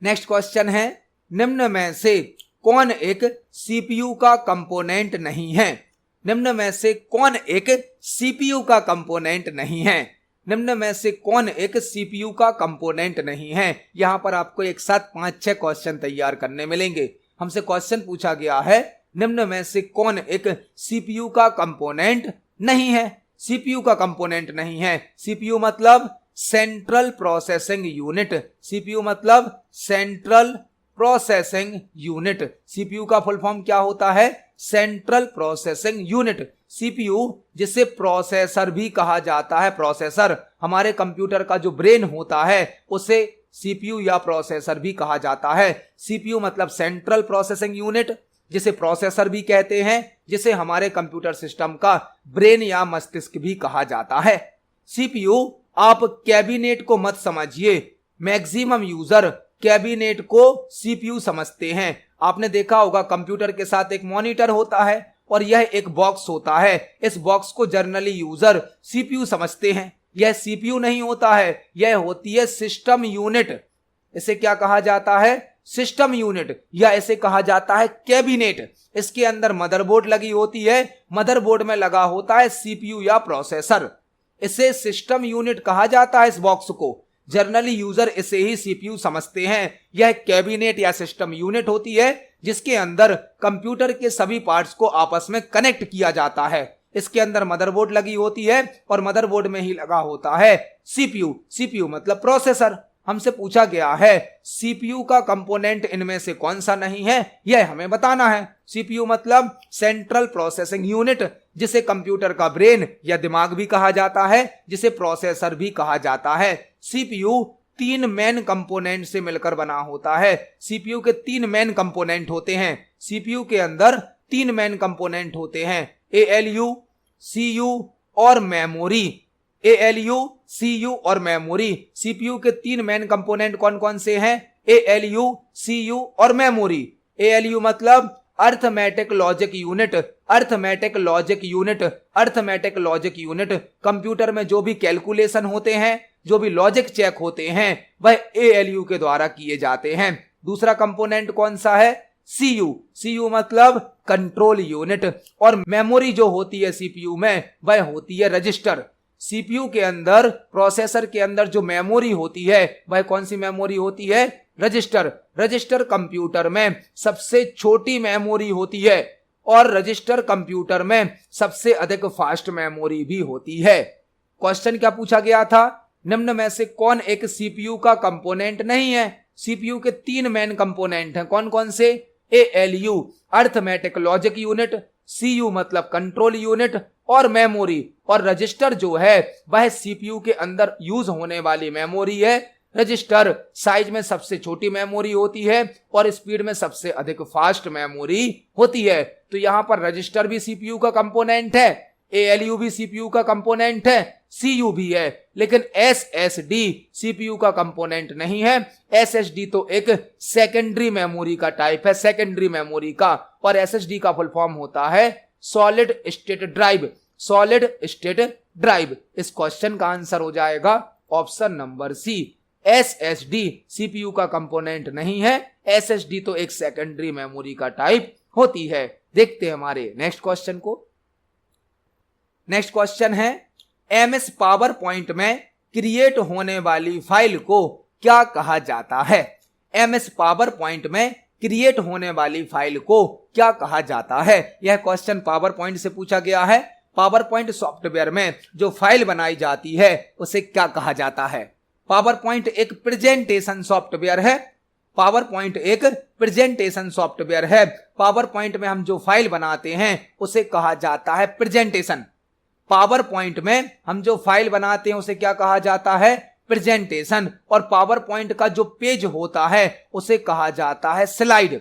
नेक्स्ट क्वेश्चन है, निम्न में से कौन एक CPU का कंपोनेंट नहीं है? निम्न में से कौन एक CPU का कंपोनेंट नहीं है? निम्न में से कौन एक CPU का कंपोनेंट नहीं है? यहां पर आपको एक साथ 5-6 क्वेश्चन तैयार करने मिलेंगे। हमसे क्वेश्चन पूछा गया है, निम्न में से कौन एक CPU का कंपोनेंट नहीं है? CPU का कंपोनेंट नहीं है। CPU मतलब सेंट्रल प्रोसेसिंग यूनिट। CPU का फुल फॉर्म क्या होता है? Central processing unit. CPU जिसे प्रोसेसर भी कहा जाता है, प्रोसेसर हमारे कंप्यूटर का जो ब्रेन होता है उसे CPU या प्रोसेसर भी कहा जाता है। CPU मतलब सेंट्रल प्रोसेसिंग यूनिट, जिसे प्रोसेसर भी कहते हैं, जिसे हमारे कंप्यूटर सिस्टम का ब्रेन या मस्तिष्क भी कहा जाता है। CPU आप कैबिनेट को मत समझिए, मैक्सिमम यूजर कैबिनेट को CPU समझते हैं। आपने देखा होगा कंप्यूटर के साथ एक मॉनिटर होता है और यह एक बॉक्स होता है। इस बॉक्स को जनरली यूजर CPU समझते हैं। यह CPU नहीं होता है, यह होती है सिस्टम यूनिट। इसे क्या कहा जाता है? सिस्टम यूनिट, या इसे कहा जाता है कैबिनेट। इसके अंदर मदरबोर्ड लगी होती है, मदरबोर्ड में लगा होता है CPU या प्रोसेसर। इसे सिस्टम यूनिट कहा जाता है। इस बॉक्स को जनरली यूजर इसे ही CPU समझते हैं। यह कैबिनेट या सिस्टम यूनिट होती है जिसके अंदर कंप्यूटर के सभी पार्ट्स को आपस में कनेक्ट किया जाता है। इसके अंदर मदरबोर्ड लगी होती है और मदरबोर्ड में ही लगा होता है CPU मतलब प्रोसेसर। हमसे पूछा गया है CPU का कंपोनेंट इनमें से कौन सा नहीं है, यह हमें बताना है। CPU मतलब सेंट्रल प्रोसेसिंग यूनिट, जिसे कंप्यूटर का ब्रेन या दिमाग भी कहा जाता है, जिसे प्रोसेसर भी कहा जाता है। CPU 3 मेन कंपोनेंट से मिलकर बना होता है। CPU के 3 मेन कंपोनेंट होते हैं। CPU के अंदर 3 मेन कंपोनेंट होते हैं, ALU, CU और मेमोरी। ALU, CU और मेमोरी। CPU के 3 मेन कंपोनेंट कौन कौन से हैं? ALU, CU और मेमोरी। ALU मतलब अर्थमेटिक लॉजिक यूनिट। कंप्यूटर में जो भी कैलकुलेशन होते हैं, जो भी लॉजिक चेक होते हैं, वह ALU के द्वारा किए जाते हैं। दूसरा कंपोनेंट कौन सा है? CU मतलब कंट्रोल यूनिट। और मेमोरी जो होती है CPU में, वह होती है रजिस्टर। CPU के अंदर, प्रोसेसर के अंदर जो मेमोरी होती है, वह कौन सी मेमोरी होती है? रजिस्टर कंप्यूटर में सबसे छोटी मेमोरी होती है और रजिस्टर कंप्यूटर में सबसे अधिक फास्ट मेमोरी भी होती है। क्वेश्चन क्या पूछा गया था? निम्न में से कौन एक CPU का कंपोनेंट नहीं है? CPU के 3 मेन कंपोनेंट हैं, कौन कौन से? ALU arithmetic logic unit, CU मतलब कंट्रोल यूनिट और मेमोरी। और रजिस्टर जो है वह CPU के अंदर यूज होने वाली मेमोरी है। रजिस्टर साइज में सबसे छोटी मेमोरी होती है और स्पीड में सबसे अधिक फास्ट मेमोरी होती है। तो यहां पर रजिस्टर भी CPU का कंपोनेंट है, ALU भी CPU का कंपोनेंट है, CU भी है, लेकिन SSD CPU का कंपोनेंट नहीं है। SSD तो एक सेकेंडरी मेमोरी का टाइप है, सेकेंडरी मेमोरी का, और SSD का फुल फॉर्म होता है solid state drive, solid state drive. इस क्वेश्चन का आंसर हो जाएगा option number C, SSD CPU का कंपोनेंट नहीं है। एसएसडी तो एक सेकेंडरी मेमोरी का टाइप होती है। देखते हैं हमारे नेक्स्ट क्वेश्चन को। नेक्स्ट क्वेश्चन है, एमएस पावर पॉइंट में क्रिएट होने वाली फाइल को क्या कहा जाता है? एमएस पावर पॉइंट में क्रिएट होने वाली फाइल को क्या कहा जाता है? यह क्वेश्चन पावर पॉइंट से पूछा गया है। पावर पॉइंट सॉफ्टवेयर में जो फाइल बनाई जाती है उसे क्या कहा जाता है? पावर पॉइंट एक प्रेजेंटेशन सॉफ्टवेयर है। पावर पॉइंट एक प्रेजेंटेशन सॉफ्टवेयर है। पावर पॉइंट में हम जो फाइल बनाते हैं उसे कहा जाता है प्रेजेंटेशन। पावर पॉइंट में हम जो फाइल बनाते हैं उसे क्या कहा जाता है? प्रेजेंटेशन। और पावर पॉइंट का जो पेज होता है उसे कहा जाता है स्लाइड।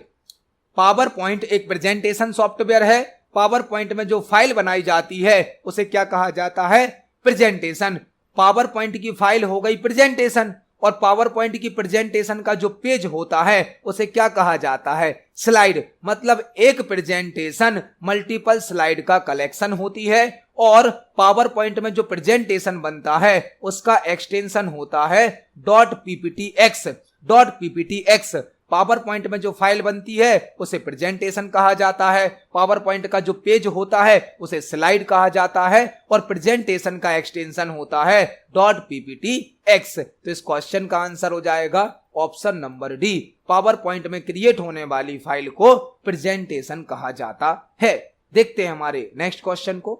पावर पॉइंट एक प्रेजेंटेशन सॉफ्टवेयर है। पावर पॉइंट में जो फाइल बनाई जाती है उसे क्या कहा जाता है? प्रेजेंटेशन। पावर पॉइंट की फाइल हो गई प्रेजेंटेशन, और पावर पॉइंट की प्रेजेंटेशन का जो पेज होता है उसे क्या कहा जाता है? स्लाइड। मतलब एक प्रेजेंटेशन मल्टीपल स्लाइड का कलेक्शन होती है, और पावर पॉइंट में जो प्रेजेंटेशन बनता है उसका एक्सटेंशन होता है .pptx। .pptx। पावर पॉइंट में जो फाइल बनती है उसे प्रेजेंटेशन कहा जाता है। पावर पॉइंट का जो पेज होता है उसे स्लाइड कहा जाता है, और प्रेजेंटेशन का एक्सटेंशन होता है .pptx। तो इस क्वेश्चन का आंसर हो जाएगा option number D, power point में क्रिएट होने वाली फाइल को प्रेजेंटेशन कहा जाता है। देखते हैं हमारे नेक्स्ट क्वेश्चन को।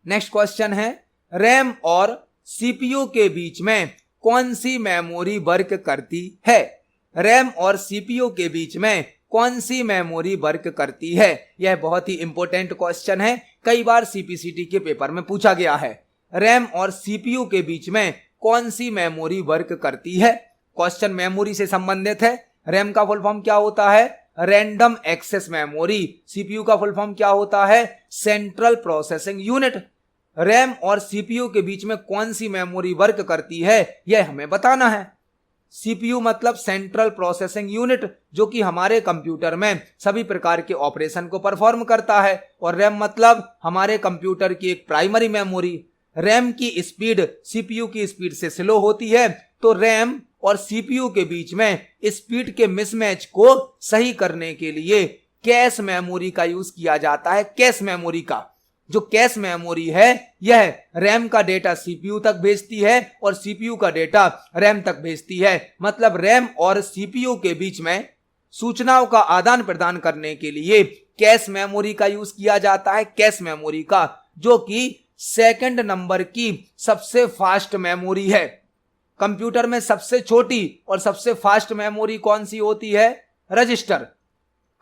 नेक्स्ट क्वेश्चन है, रैम और सीपीयू के बीच में कौन सी मेमोरी वर्क करती है? रैम और सीपीयू के बीच में कौन सी मेमोरी वर्क करती है? यह बहुत ही इंपॉर्टेंट क्वेश्चन है, कई बार सीपीसीटी के पेपर में पूछा गया है। रैम और सीपीयू के बीच में कौन सी मेमोरी वर्क करती है? क्वेश्चन मेमोरी से संबंधित है। रैम का फुल फॉर्म क्या होता है? Random access memory. सीपीयू का फुल फॉर्म क्या होता है? Central processing unit. रैम और सीपीयू के बीच में कौन सी मेमोरी वर्क करती है यह हमें बताना है। सीपीयू मतलब सेंट्रल प्रोसेसिंग यूनिट, जो कि हमारे कंप्यूटर में सभी प्रकार के ऑपरेशन को परफॉर्म करता है, और रैम मतलब हमारे कंप्यूटर की एक प्राइमरी मेमोरी। रैम की स्पीड सीपीयू की स्पीड से स्लो होती है, तो रैम और सीपीयू के बीच में स्पीड के मिसमैच को सही करने के लिए कैश मेमोरी का यूज किया जाता है। कैश मेमोरी का जो कैश मेमोरी है यह रैम का डेटा सीपीयू तक भेजती है और सीपीयू का डेटा रैम तक भेजती है। मतलब रैम और सीपीयू के बीच में सूचनाओं का आदान प्रदान करने के लिए कैश मेमोरी का यूज किया जाता है। कैश मेमोरी का, जो कि सेकंड नंबर की सबसे फास्ट मेमोरी है। कंप्यूटर में सबसे छोटी और सबसे फास्ट मेमोरी कौन सी होती है? रजिस्टर।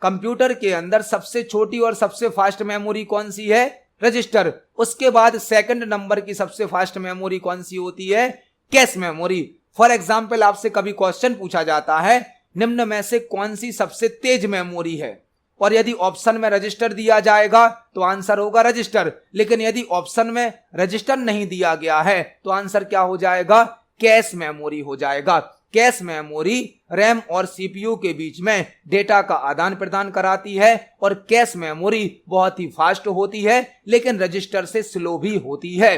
कंप्यूटर के अंदर सबसे छोटी और सबसे फास्ट मेमोरी कौन सी है? रजिस्टर। उसके बाद सेकंड नंबर की सबसे फास्ट मेमोरी कौन सी होती है? Cache memory. फॉर एग्जाम्पल आपसे कभी क्वेश्चन पूछा जाता है, निम्न में से कौन सी सबसे तेज मेमोरी है, और यदि ऑप्शन में रजिस्टर दिया जाएगा तो आंसर होगा रजिस्टर। लेकिन यदि ऑप्शन में रजिस्टर नहीं दिया गया है तो आंसर क्या हो जाएगा? कैश मेमोरी हो जाएगा। कैश मेमोरी रैम और सीपीयू के बीच में डेटा का आदान प्रदान कराती है, और कैश मेमोरी बहुत ही फास्ट होती है लेकिन रजिस्टर से स्लो भी होती है।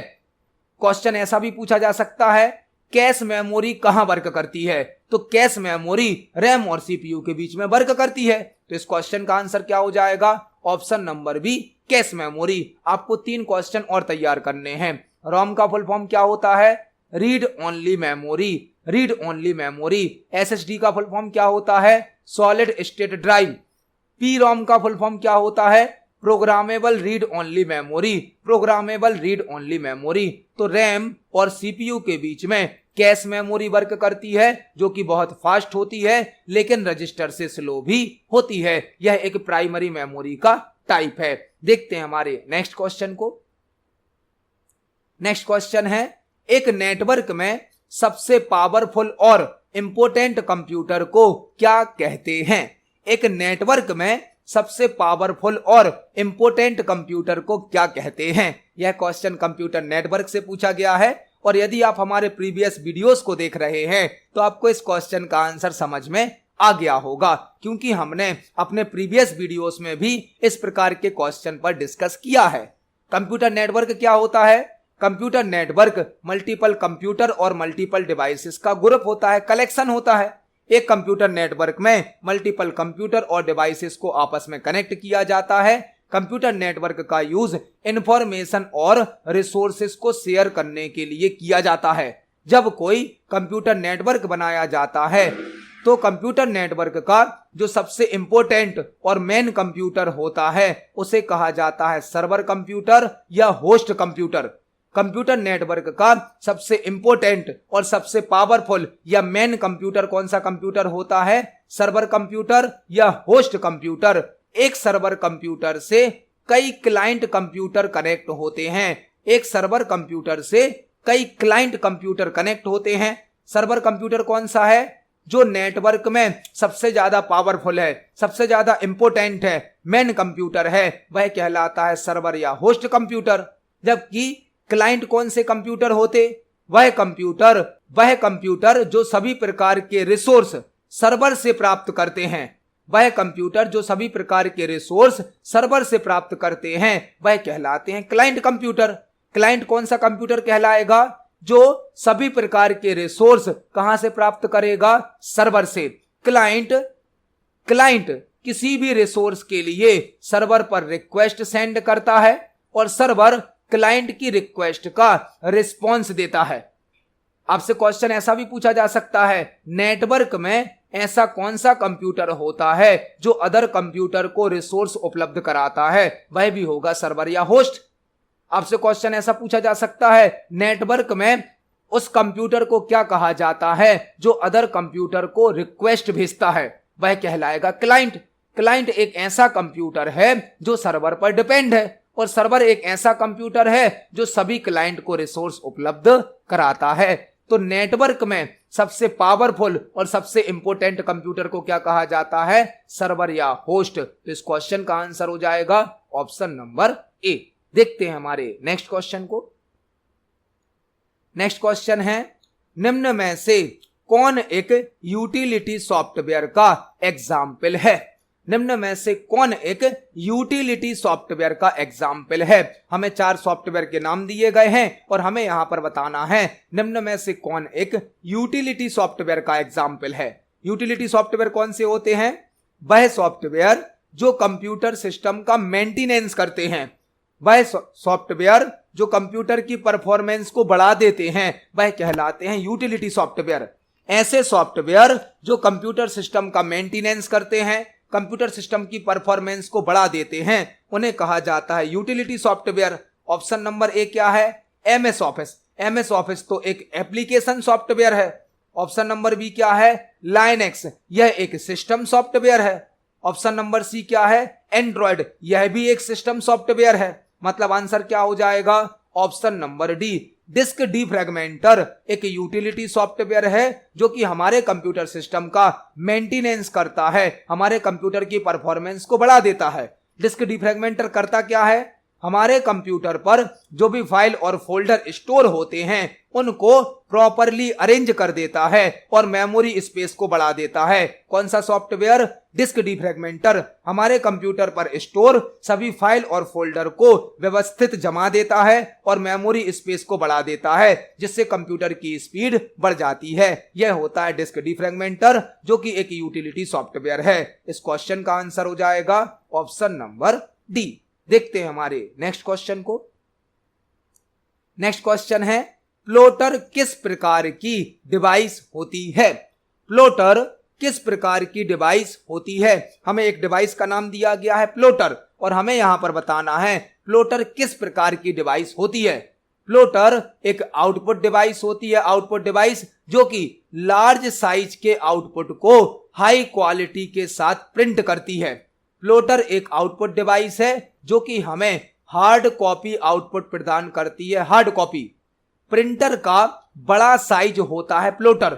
क्वेश्चन ऐसा भी पूछा जा सकता है, कैश मेमोरी कहां वर्क करती है? तो कैश मेमोरी रैम और सीपीयू के बीच में वर्क करती है। तो इस क्वेश्चन का आंसर क्या हो जाएगा? Option number B, cache memory. आपको 3 क्वेश्चन और तैयार करने हैं। रोम का फुल फॉर्म क्या होता है? Read only memory. Read only memory. SSD का फुल फॉर्म क्या होता है? Solid state drive. P ROM का फुल फॉर्म क्या होता है? Programmable read only memory. Programmable read only memory. तो रैम और सीपीयू के बीच में कैश मेमोरी वर्क करती है, जो कि बहुत फास्ट होती है लेकिन रजिस्टर से स्लो भी होती है। यह एक प्राइमरी मेमोरी का टाइप है। देखते हैं हमारे नेक्स्ट क्वेश्चन को। नेक्स्ट क्वेश्चन है, एक नेटवर्क में सबसे पावरफुल और इंपोर्टेंट कंप्यूटर को क्या कहते हैं? एक नेटवर्क में सबसे पावरफुल और इंपोर्टेंट कंप्यूटर को क्या कहते हैं? यह क्वेश्चन कंप्यूटर नेटवर्क से पूछा गया है, और यदि आप हमारे प्रीवियस वीडियोस को देख रहे हैं तो आपको इस क्वेश्चन का आंसर समझ में आ गया होगा, क्योंकि हमने अपने प्रीवियस वीडियोस में भी इस प्रकार के क्वेश्चन पर डिस्कस किया है। कंप्यूटर नेटवर्क क्या होता है? कंप्यूटर नेटवर्क मल्टीपल कंप्यूटर और मल्टीपल डिवाइसेस का ग्रुप होता है, कलेक्शन होता है। एक कंप्यूटर नेटवर्क में मल्टीपल कंप्यूटर और डिवाइसेस को आपस में कनेक्ट किया जाता है। कंप्यूटर नेटवर्क का यूज इंफॉर्मेशन और रिसोर्सेस को शेयर करने के लिए किया जाता है। जब कोई कंप्यूटर नेटवर्क बनाया जाता है तो कंप्यूटर नेटवर्क का जो सबसे इंपॉर्टेंट और मेन कंप्यूटर होता है उसे कहा जाता है सर्वर कंप्यूटर या होस्ट कंप्यूटर। कंप्यूटर नेटवर्क का सबसे इंपॉर्टेंट और सबसे पावरफुल या मेन कंप्यूटर कौन सा कंप्यूटर होता है? सर्वर कंप्यूटर या होस्ट कंप्यूटर। एक सर्वर कंप्यूटर से कई क्लाइंट कंप्यूटर कनेक्ट होते हैं। एक सर्वर कंप्यूटर से कई क्लाइंट कंप्यूटर कनेक्ट होते हैं। सर्वर कंप्यूटर कौन सा है? जो नेटवर्क में सबसे ज्यादा पावरफुल है, सबसे ज्यादा इंपॉर्टेंट है, मेन कंप्यूटर है, वह कहलाता है सर्वर या होस्ट कंप्यूटर। जबकि क्लाइंट कौन से कंप्यूटर होते? वह कंप्यूटर जो सभी प्रकार के रिसोर्स सर्वर से प्राप्त करते हैं। वह कंप्यूटर जो सभी प्रकार के रिसोर्स सर्वर से प्राप्त करते हैं वह कहलाते हैं क्लाइंट कंप्यूटर। क्लाइंट कौन सा कंप्यूटर कहलाएगा? जो सभी प्रकार के रिसोर्स कहां से प्राप्त करेगा? सर्वर से। क्लाइंट किसी भी रिसोर्स के लिए सर्वर पर रिक्वेस्ट सेंड करता है और सर्वर क्लाइंट की रिक्वेस्ट का रिस्पॉन्स देता है। आपसे क्वेश्चन ऐसा भी पूछा जा सकता है, नेटवर्क में ऐसा कौन सा कंप्यूटर होता है जो अदर कंप्यूटर को रिसोर्स उपलब्ध कराता है? वह भी होगा सर्वर या होस्ट। आपसे क्वेश्चन ऐसा पूछा जा सकता है, नेटवर्क में उस कंप्यूटर को क्या कहा जाता है जो अदर कंप्यूटर को रिक्वेस्ट भेजता है? वह कहलाएगा क्लाइंट। क्लाइंट एक ऐसा कंप्यूटर है जो सर्वर पर डिपेंड है और सर्वर एक ऐसा कंप्यूटर है जो सभी क्लाइंट को रिसोर्स उपलब्ध कराता है। तो नेटवर्क में सबसे पावरफुल और सबसे इंपॉर्टेंट कंप्यूटर को क्या कहा जाता है? सर्वर या होस्ट। तो इस क्वेश्चन का आंसर हो जाएगा ऑप्शन नंबर ए। देखते हैं हमारे नेक्स्ट क्वेश्चन को। नेक्स्ट क्वेश्चन है, निम्न में से कौन एक यूटिलिटी सॉफ्टवेयर का एग्जाम्पल है? निम्न में से कौन एक यूटिलिटी सॉफ्टवेयर का एग्जाम्पल है? हमें 4 सॉफ्टवेयर के नाम दिए गए हैं और हमें यहां पर बताना है निम्न में से कौन एक यूटिलिटी सॉफ्टवेयर का एग्जाम्पल है। यूटिलिटी सॉफ्टवेयर कौन से होते हैं? वह सॉफ्टवेयर जो कंप्यूटर सिस्टम का मेंटेनेंस करते हैं, वह सॉफ्टवेयर जो कंप्यूटर की परफॉर्मेंस को बढ़ा देते हैं, वह कहलाते हैं यूटिलिटी सॉफ्टवेयर। ऐसे सॉफ्टवेयर जो कंप्यूटर सिस्टम का मेंटेनेंस करते हैं, कंप्यूटर सिस्टम की परफॉर्मेंस को बढ़ा देते हैं, उन्हें कहा जाता है utility software. Option number A क्या है? MS office. एमएस ऑफिस तो एक एप्लीकेशन सॉफ्टवेयर है। ऑप्शन नंबर बी क्या है? लाइनेक्स, यह एक सिस्टम सॉफ्टवेयर है। ऑप्शन नंबर सी क्या है? एंड्रॉयड, यह भी एक सिस्टम सॉफ्टवेयर है। मतलब आंसर क्या हो जाएगा? Option number D, disk defragmenter एक यूटिलिटी सॉफ्टवेयर है जो कि हमारे कंप्यूटर सिस्टम का मेंटेनेंस करता है, हमारे कंप्यूटर की परफॉर्मेंस को बढ़ा देता है। डिस्क डिफ्रैगमेंटर करता क्या है? हमारे कंप्यूटर पर जो भी फाइल और फोल्डर स्टोर होते हैं उनको प्रॉपरली अरेंज कर देता है और मेमोरी स्पेस को बढ़ा देता है। कौन सा सॉफ्टवेयर? डिस्क डिफ्रैगमेंटर हमारे कंप्यूटर पर स्टोर सभी फाइल और फोल्डर को व्यवस्थित जमा देता है और मेमोरी स्पेस को बढ़ा देता है, जिससे कंप्यूटर की स्पीड बढ़ जाती है। यह होता है डिस्क डिफ्रैगमेंटर, जो कि एक यूटिलिटी सॉफ्टवेयर है। इस क्वेश्चन का आंसर हो जाएगा ऑप्शन नंबर डी। देखते हैं हमारे नेक्स्ट क्वेश्चन को। नेक्स्ट क्वेश्चन है, प्लॉटर किस प्रकार की डिवाइस होती है? प्लॉटर किस प्रकार की डिवाइस होती है? हमें एक डिवाइस का नाम दिया गया है प्लॉटर और हमें यहां पर बताना है प्लॉटर किस प्रकार की डिवाइस होती है। प्लॉटर एक आउटपुट डिवाइस होती है। आउटपुट डिवाइस जो कि लार्ज साइज के आउटपुट को हाई क्वालिटी के साथ प्रिंट करती है। प्लॉटर एक आउटपुट डिवाइस है जो कि हमें हार्ड कॉपी आउटपुट प्रदान करती है। हार्ड कॉपी प्रिंटर का बड़ा साइज होता है प्लॉटर।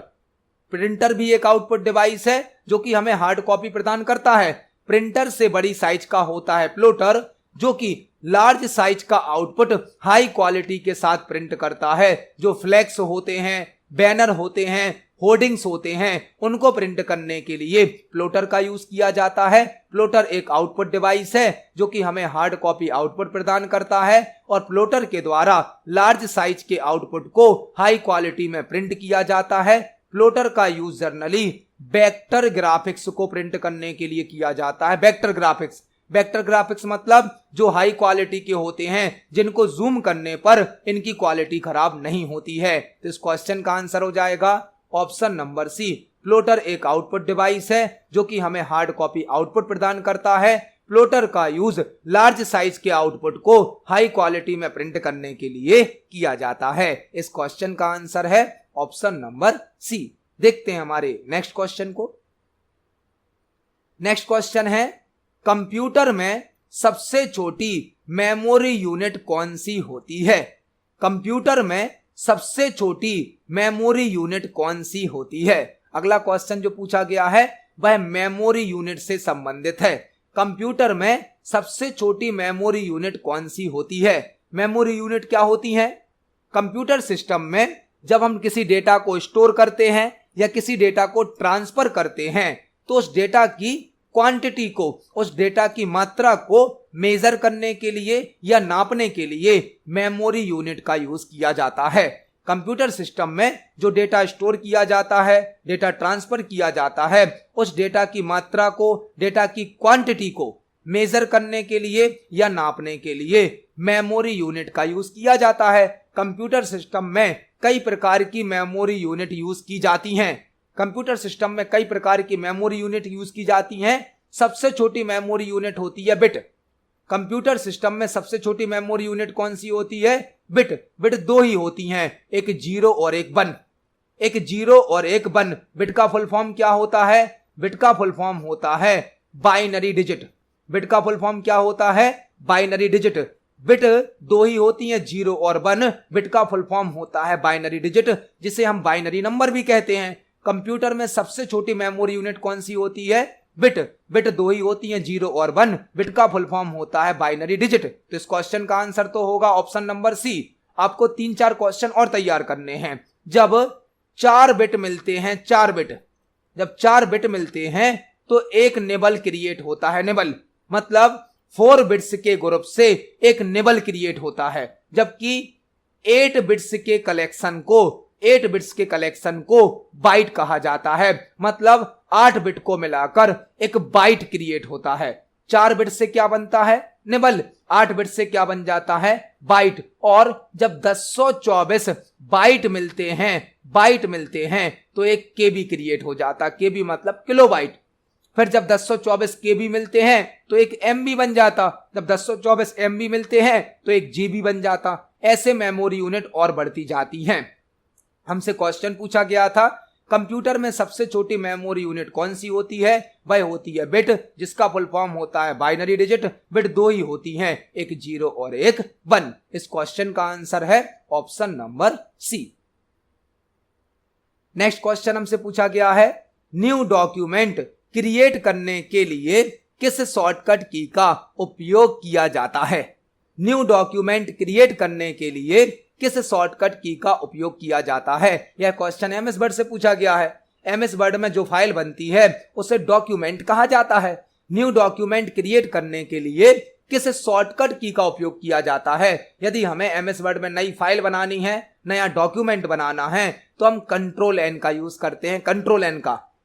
प्रिंटर भी एक आउटपुट डिवाइस है जो कि हमें हार्ड कॉपी प्रदान करता है। प्रिंटर से बड़ी साइज का होता है प्लॉटर जो कि लार्ज साइज का आउटपुट हाई क्वालिटी के साथ प्रिंट करता है। जो फ्लैक्स होते हैं, बैनर होते हैं, होर्डिंग्स होते हैं उनको प्रिंट करने के लिए प्लॉटर का यूज किया जाता है। प्लॉटर एक आउटपुट डिवाइस है जो कि हमें हार्ड कॉपी आउटपुट प्रदान करता है और प्लॉटर के द्वारा लार्ज साइज के आउटपुट को हाई क्वालिटी में प्रिंट किया जाता है। प्लॉटर का यूज जनरली वेक्टर ग्राफिक्स को प्रिंट करने के लिए किया जाता है। वेक्टर ग्राफिक्स मतलब जो हाई क्वालिटी के होते हैं जिनको जूम करने पर इनकी क्वालिटी खराब नहीं होती है। तो इस क्वेश्चन का आंसर हो जाएगा ऑप्शन नंबर सी। प्लॉटर एक आउटपुट डिवाइस है जो कि हमें हार्ड कॉपी आउटपुट प्रदान करता है। प्लॉटर का यूज लार्ज साइज के आउटपुट को हाई क्वालिटी में प्रिंट करने के लिए किया जाता है। इस क्वेश्चन का आंसर है ऑप्शन नंबर सी। देखते हैं हमारे नेक्स्ट क्वेश्चन को। नेक्स्ट क्वेश्चन है, कंप्यूटर में सबसे छोटी मेमोरी यूनिट कौन सी होती है? कंप्यूटर में सबसे छोटी मेमोरी यूनिट कौन सी होती है? अगला क्वेश्चन जो पूछा गया है वह मेमोरी यूनिट से संबंधित है। कंप्यूटर में सबसे छोटी मेमोरी यूनिट कौन सी होती है? मेमोरी यूनिट क्या होती है? कंप्यूटर सिस्टम में जब हम किसी डेटा को स्टोर करते हैं या किसी डेटा को ट्रांसफर करते हैं तो उस डेटा की क्वांटिटी को, उस डेटा की मात्रा को मेजर करने के लिए या नापने के लिए मेमोरी यूनिट का यूज किया जाता है। कंप्यूटर सिस्टम में जो डेटा स्टोर किया जाता है, डेटा ट्रांसफर किया जाता है, उस डेटा की मात्रा को, डेटा की क्वांटिटी को मेजर करने के लिए या नापने के लिए मेमोरी यूनिट का यूज किया जाता है। कंप्यूटर सिस्टम में कई प्रकार की मेमोरी यूनिट यूज की जाती हैं। कंप्यूटर सिस्टम में कई प्रकार की मेमोरी यूनिट यूज की जाती हैं। सबसे छोटी मेमोरी यूनिट होती है बिट। कंप्यूटर सिस्टम में सबसे छोटी मेमोरी यूनिट कौन सी होती है? बिट दो ही होती हैं, एक 0 और एक 1। एक 0 और एक 1। बिट का फुल फॉर्म क्या होता है? बिट का फुल फॉर्म होता है बाइनरी डिजिट। बिट का फुल फॉर्म क्या होता है? Binary digit. बिट दो ही होती हैं, 0 और 1। बिट का फुल फॉर्म होता है बाइनरी डिजिट, जिसे हम बाइनरी नंबर भी कहते हैं। कंप्यूटर में सबसे छोटी मेमोरी यूनिट कौन सी होती है? बिट दो ही होती हैं, 0 और 1। बिट का फुल फॉर्म होता है बाइनरी डिजिट। तो इस क्वेश्चन का आंसर तो होगा ऑप्शन नंबर सी। आपको 3-4 क्वेश्चन और तैयार करने हैं। जब 4 बिट मिलते हैं, जब 4 बिट मिलते हैं तो एक निबल क्रिएट होता है। निबल मतलब 4 बिट्स के ग्रुप से एक निबल क्रिएट होता है, जबकि 8 बिट्स के कलेक्शन को बाइट कहा जाता है। मतलब 8 बिट को मिलाकर एक बाइट क्रिएट होता है। 4 बिट से क्या बनता है? निबल। 8 बिट से क्या बन जाता है? बाइट। और जब 1024 बाइट मिलते हैं तो एक केबी क्रिएट हो जाता है। केबी मतलब किलोबाइट। फिर जब 1024 केबी मिलते हैं तो एक एमबी बन जाता। जब 1024 एमबी मिलते हैं तो एक जीबी बन जाता। ऐसे मेमोरी यूनिट और बढ़ती जाती हैं। हमसे क्वेश्चन पूछा गया था, कंप्यूटर में सबसे छोटी मेमोरी यूनिट कौन सी होती है? वह होती है बिट, जिसका फुल फॉर्म होता है बाइनरी डिजिट। बिट दो ही होती हैं, एक 0 और एक 1। इस क्वेश्चन का आंसर है option number C. Next question हमसे पूछा गया है, न्यू डॉक्यूमेंट क्रिएट करने के लिए किस शॉर्टकट की का उपयोग किया जाता है? न्यू डॉक्यूमेंट क्रिएट करने के लिए किस शॉर्टकट की का उपयोग किया जाता है? यह क्वेश्चन एमएस वर्ड से पूछा गया है। एमएस वर्ड में जो फाइल बनती है उसे डॉक्यूमेंट कहा जाता है। न्यू डॉक्यूमेंट क्रिएट करने के लिए किस शॉर्टकट की का उपयोग किया जाता है? यदि हमें एमएस वर्ड में नई फाइल बनानी है, नया डॉक्यूमेंट बनाना है, तो हम कंट्रोल एन का यूज करते हैं।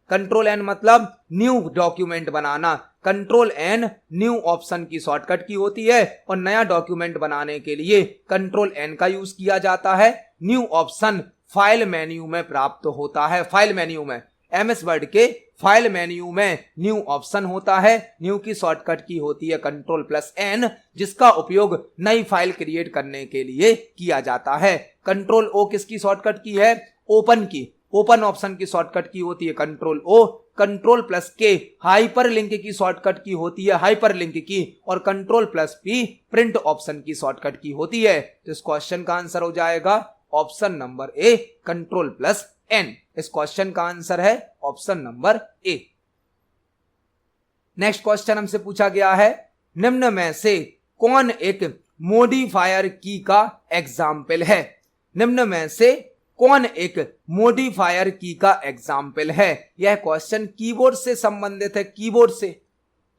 कंट्रोल एन मतलब न्यू डॉक्यूमेंट बनाना। कंट्रोल एन न्यू ऑप्शन की शॉर्टकट की होती है और नया डॉक्यूमेंट बनाने के लिए कंट्रोल एन का यूज किया जाता है। न्यू ऑप्शन फाइल मेन्यू में प्राप्त होता है। फाइल मेन्यू में, एमएस वर्ड के फाइल मेन्यू में न्यू ऑप्शन होता है। न्यू की शॉर्टकट की होती है कंट्रोल+N, जिसका उपयोग नई फाइल क्रिएट करने के लिए किया जाता है। कंट्रोल ओ किसकी शॉर्टकट की है? ओपन की। ओपन ऑप्शन की शॉर्टकट की होती है कंट्रोल ओ। कंट्रोल+K हाइपरलिंक की शॉर्टकट की होती है हाइपरलिंक की। और कंट्रोल+P प्रिंट ऑप्शन की शॉर्टकट की होती है। तो इस क्वेश्चन का आंसर हो जाएगा ऑप्शन नंबर ए, कंट्रोल+N। इस क्वेश्चन का आंसर है option number A. Next question हमसे पूछा गया है, निम्न में से कौन एक मॉडिफायर की का एग्जाम्पल है? निम्न में से कौन एक मॉडिफायर की का एग्जाम्पल है? यह क्वेश्चन कीबोर्ड से संबंधित है, कीबोर्ड से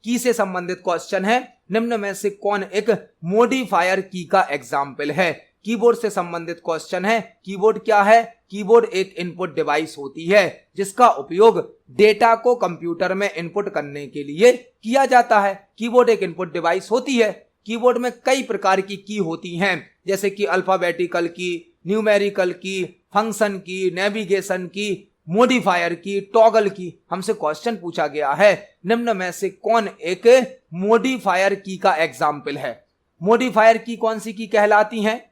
की से संबंधित क्वेश्चन है। निम्न में से कौन एक मॉडिफायर की का एग्जाम्पल है? कीबोर्ड से संबंधित क्वेश्चन है। कीबोर्ड क्या है? कीबोर्ड एक इनपुट डिवाइस होती है जिसका उपयोग डेटा को कंप्यूटर में इनपुट करने के लिए किया जाता है। कीबोर्ड एक इनपुट डिवाइस होती है। कीबोर्ड में कई प्रकार की होती हैं, जैसे कि अल्फाबेटिकल की, न्यूमेरिकल की, फंक्शन की, नेविगेशन की, मॉडिफायर की, टॉगल की। हमसे क्वेश्चन पूछा गया है निम्न में से कौन एक मॉडिफायर की का एग्जाम्पल है? मॉडिफायर की कौन सी की कहलाती हैं?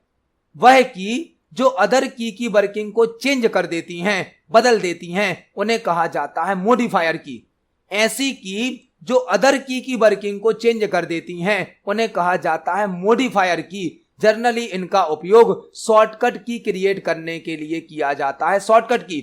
वह की जो अदर की वर्किंग को चेंज कर देती हैं, बदल देती हैं, उन्हें कहा जाता है मॉडिफायर की। ऐसी की जो अदर की वर्किंग को चेंज कर देती हैं उन्हें कहा जाता है मॉडिफायर की। जनरली इनका उपयोग शॉर्टकट की क्रिएट करने के लिए किया जाता है। शॉर्टकट की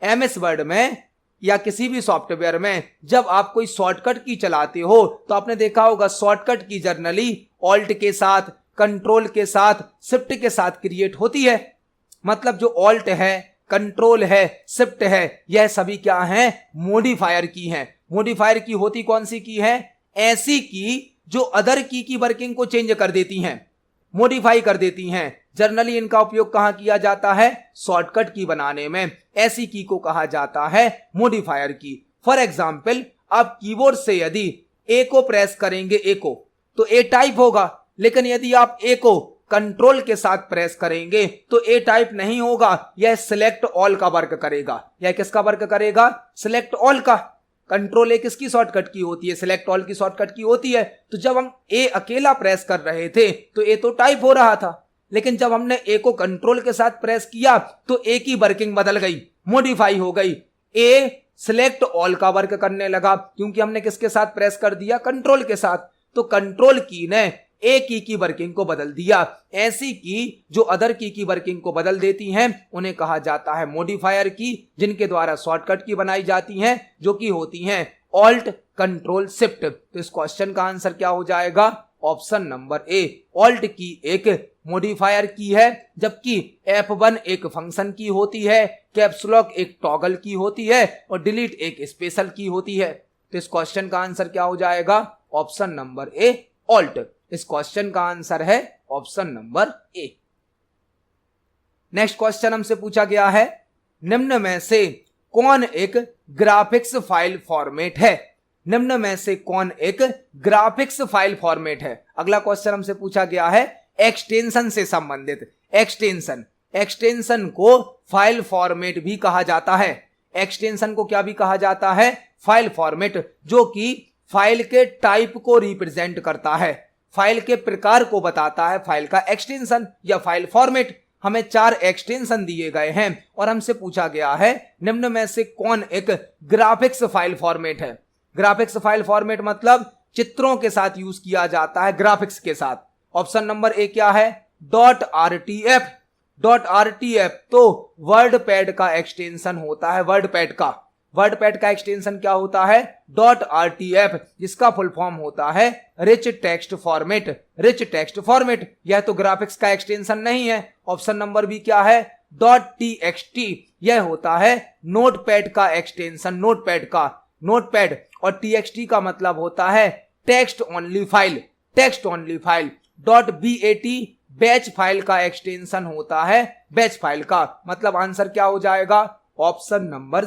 एमएस वर्ड में या किसी भी सॉफ्टवेयर में जब आप कोई शॉर्टकट की चलाते हो तो आपने देखा होगा शॉर्टकट की जनरली ऑल्ट के साथ, कंट्रोल के साथ, शिफ्ट के साथ क्रिएट होती है। मतलब जो ऑल्ट है, कंट्रोल है, शिफ्ट है, यह सभी क्या हैं? मॉडिफायर की हैं। मॉडिफायर की होती कौन सी की है? ऐसी की जो अदर की वर्किंग को चेंज कर देती हैं, मॉडिफाई कर देती हैं। जनरली इनका उपयोग कहां किया जाता है? शॉर्टकट की बनाने में। ऐसी की को कहा जाता है मॉडिफायर की। फॉर एग्जाम्पल, आप कीबोर्ड से यदि ए को प्रेस करेंगे, ए को, तो ए टाइप होगा, लेकिन यदि आप ए को कंट्रोल के साथ प्रेस करेंगे तो ए टाइप नहीं होगा, यह सिलेक्ट ऑल का वर्क करेगा। यह किसका वर्क करेगा? सिलेक्ट ऑल का। कंट्रोल ए किसकी शॉर्टकट की होती है? सिलेक्ट ऑल की शॉर्टकट की होती है। तो जब हम ए अकेला प्रेस कर रहे थे तो ए तो टाइप हो रहा था, लेकिन जब हमने ए को कंट्रोल के साथ प्रेस किया तो ए की वर्किंग बदल गई, मॉडिफाई हो गई। ए सिलेक्ट ऑल का वर्क करने लगा क्योंकि हमने किसके साथ प्रेस कर दिया? कंट्रोल के साथ। तो कंट्रोल की ने ए की वर्किंग को बदल दिया। ऐसी की जो अदर की वर्किंग को बदल देती हैं उन्हें कहा जाता है मॉडिफायर की, जिनके द्वारा शॉर्टकट की बनाई जाती हैं, जो कि होती हैं ऑल्ट, कंट्रोल, शिफ्ट। तो इस क्वेश्चन का आंसर क्या हो जाएगा? Option number A. ऑल्ट की एक मॉडिफायर की है, जबकि F1 एक फंक्शन की होती है, कैप्स लॉक एक टॉगल की होती है और डिलीट एक स्पेशल की होती है। तो इस क्वेश्चन का आंसर क्या हो जाएगा? Option number A, alt. इस क्वेश्चन का आंसर है option number A. Next question हमसे पूछा गया है निम्न में से कौन एक ग्राफिक्स फाइल फॉर्मेट है? निम्न में से कौन एक ग्राफिक्स फाइल फॉर्मेट है? अगला क्वेश्चन हमसे पूछा गया है एक्सटेंशन से संबंधित। एक्सटेंशन को फाइल फॉर्मेट भी कहा जाता है। एक्सटेंशन को क्या भी कहा जाता है? फाइल फॉर्मेट, जो कि फाइल के टाइप को रिप्रेजेंट करता है, फाइल के प्रकार को बताता है। फाइल का एक्सटेंशन या फाइल फॉर्मेट। हमें 4 एक्सटेंशन दिए गए हैं और हमसे पूछा गया है निम्न में से कौन एक ग्राफिक्स फाइल फॉर्मेट है? ग्राफिक्स फाइल फॉर्मेट मतलब चित्रों के साथ यूज किया जाता है, ग्राफिक्स के साथ। ऑप्शन नंबर ए क्या है? .rtf। .rtf तो वर्ड पैड का एक्सटेंशन होता है। वर्ड पैड का एक्सटेंशन क्या होता है? .rtf, जिसका फुल फॉर्म होता है रिच टेक्स्ट फॉर्मेट। यह तो ग्राफिक्स का एक्सटेंशन नहीं है। ऑप्शन नंबर बी क्या है? .txt। यह होता है नोटपैड का एक्सटेंशन, नोटपैड। और txt का मतलब होता है text only file. .bat batch file का एक्सटेंशन होता है बैच फाइल का। मतलब आंसर क्या हो जाएगा? Option number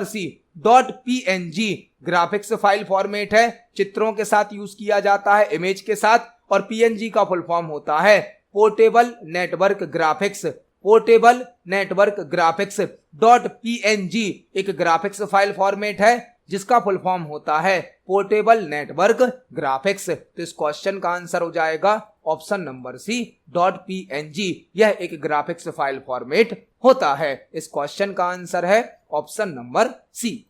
C. .png graphics file format है, चित्रों के साथ यूज किया जाता है, इमेज के साथ। और png का फुल फॉर्म होता है पोर्टेबल नेटवर्क ग्राफिक्स। .png एक ग्राफिक्स फाइल फॉर्मेट है जिसका फुल फॉर्म होता है पोर्टेबल नेटवर्क ग्राफिक्स। तो इस क्वेश्चन का आंसर हो जाएगा ऑप्शन नंबर सी, .png। यह एक ग्राफिक्स फाइल फॉर्मेट होता है। इस क्वेश्चन का आंसर है ऑप्शन नंबर सी।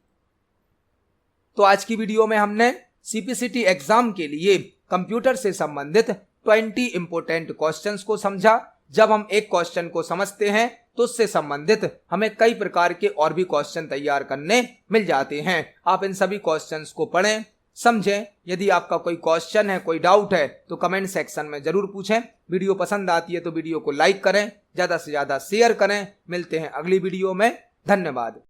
तो आज की वीडियो में हमने सीपीसीटी एग्जाम के लिए कंप्यूटर से संबंधित 20 इंपोर्टेंट क्वेश्चंस को समझा। जब हम एक क्वेश्चन को समझते हैं तो उससे संबंधित हमें कई प्रकार के और भी क्वेश्चन तैयार करने मिल जाते हैं। आप इन सभी क्वेश्चंस को पढ़ें, समझें। यदि आपका कोई क्वेश्चन है, कोई डाउट है तो कमेंट सेक्शन में जरूर पूछें। वीडियो पसंद आती है तो वीडियो को लाइक करें, ज्यादा से ज्यादा शेयर करें। मिलते हैं अगली वीडियो में। धन्यवाद।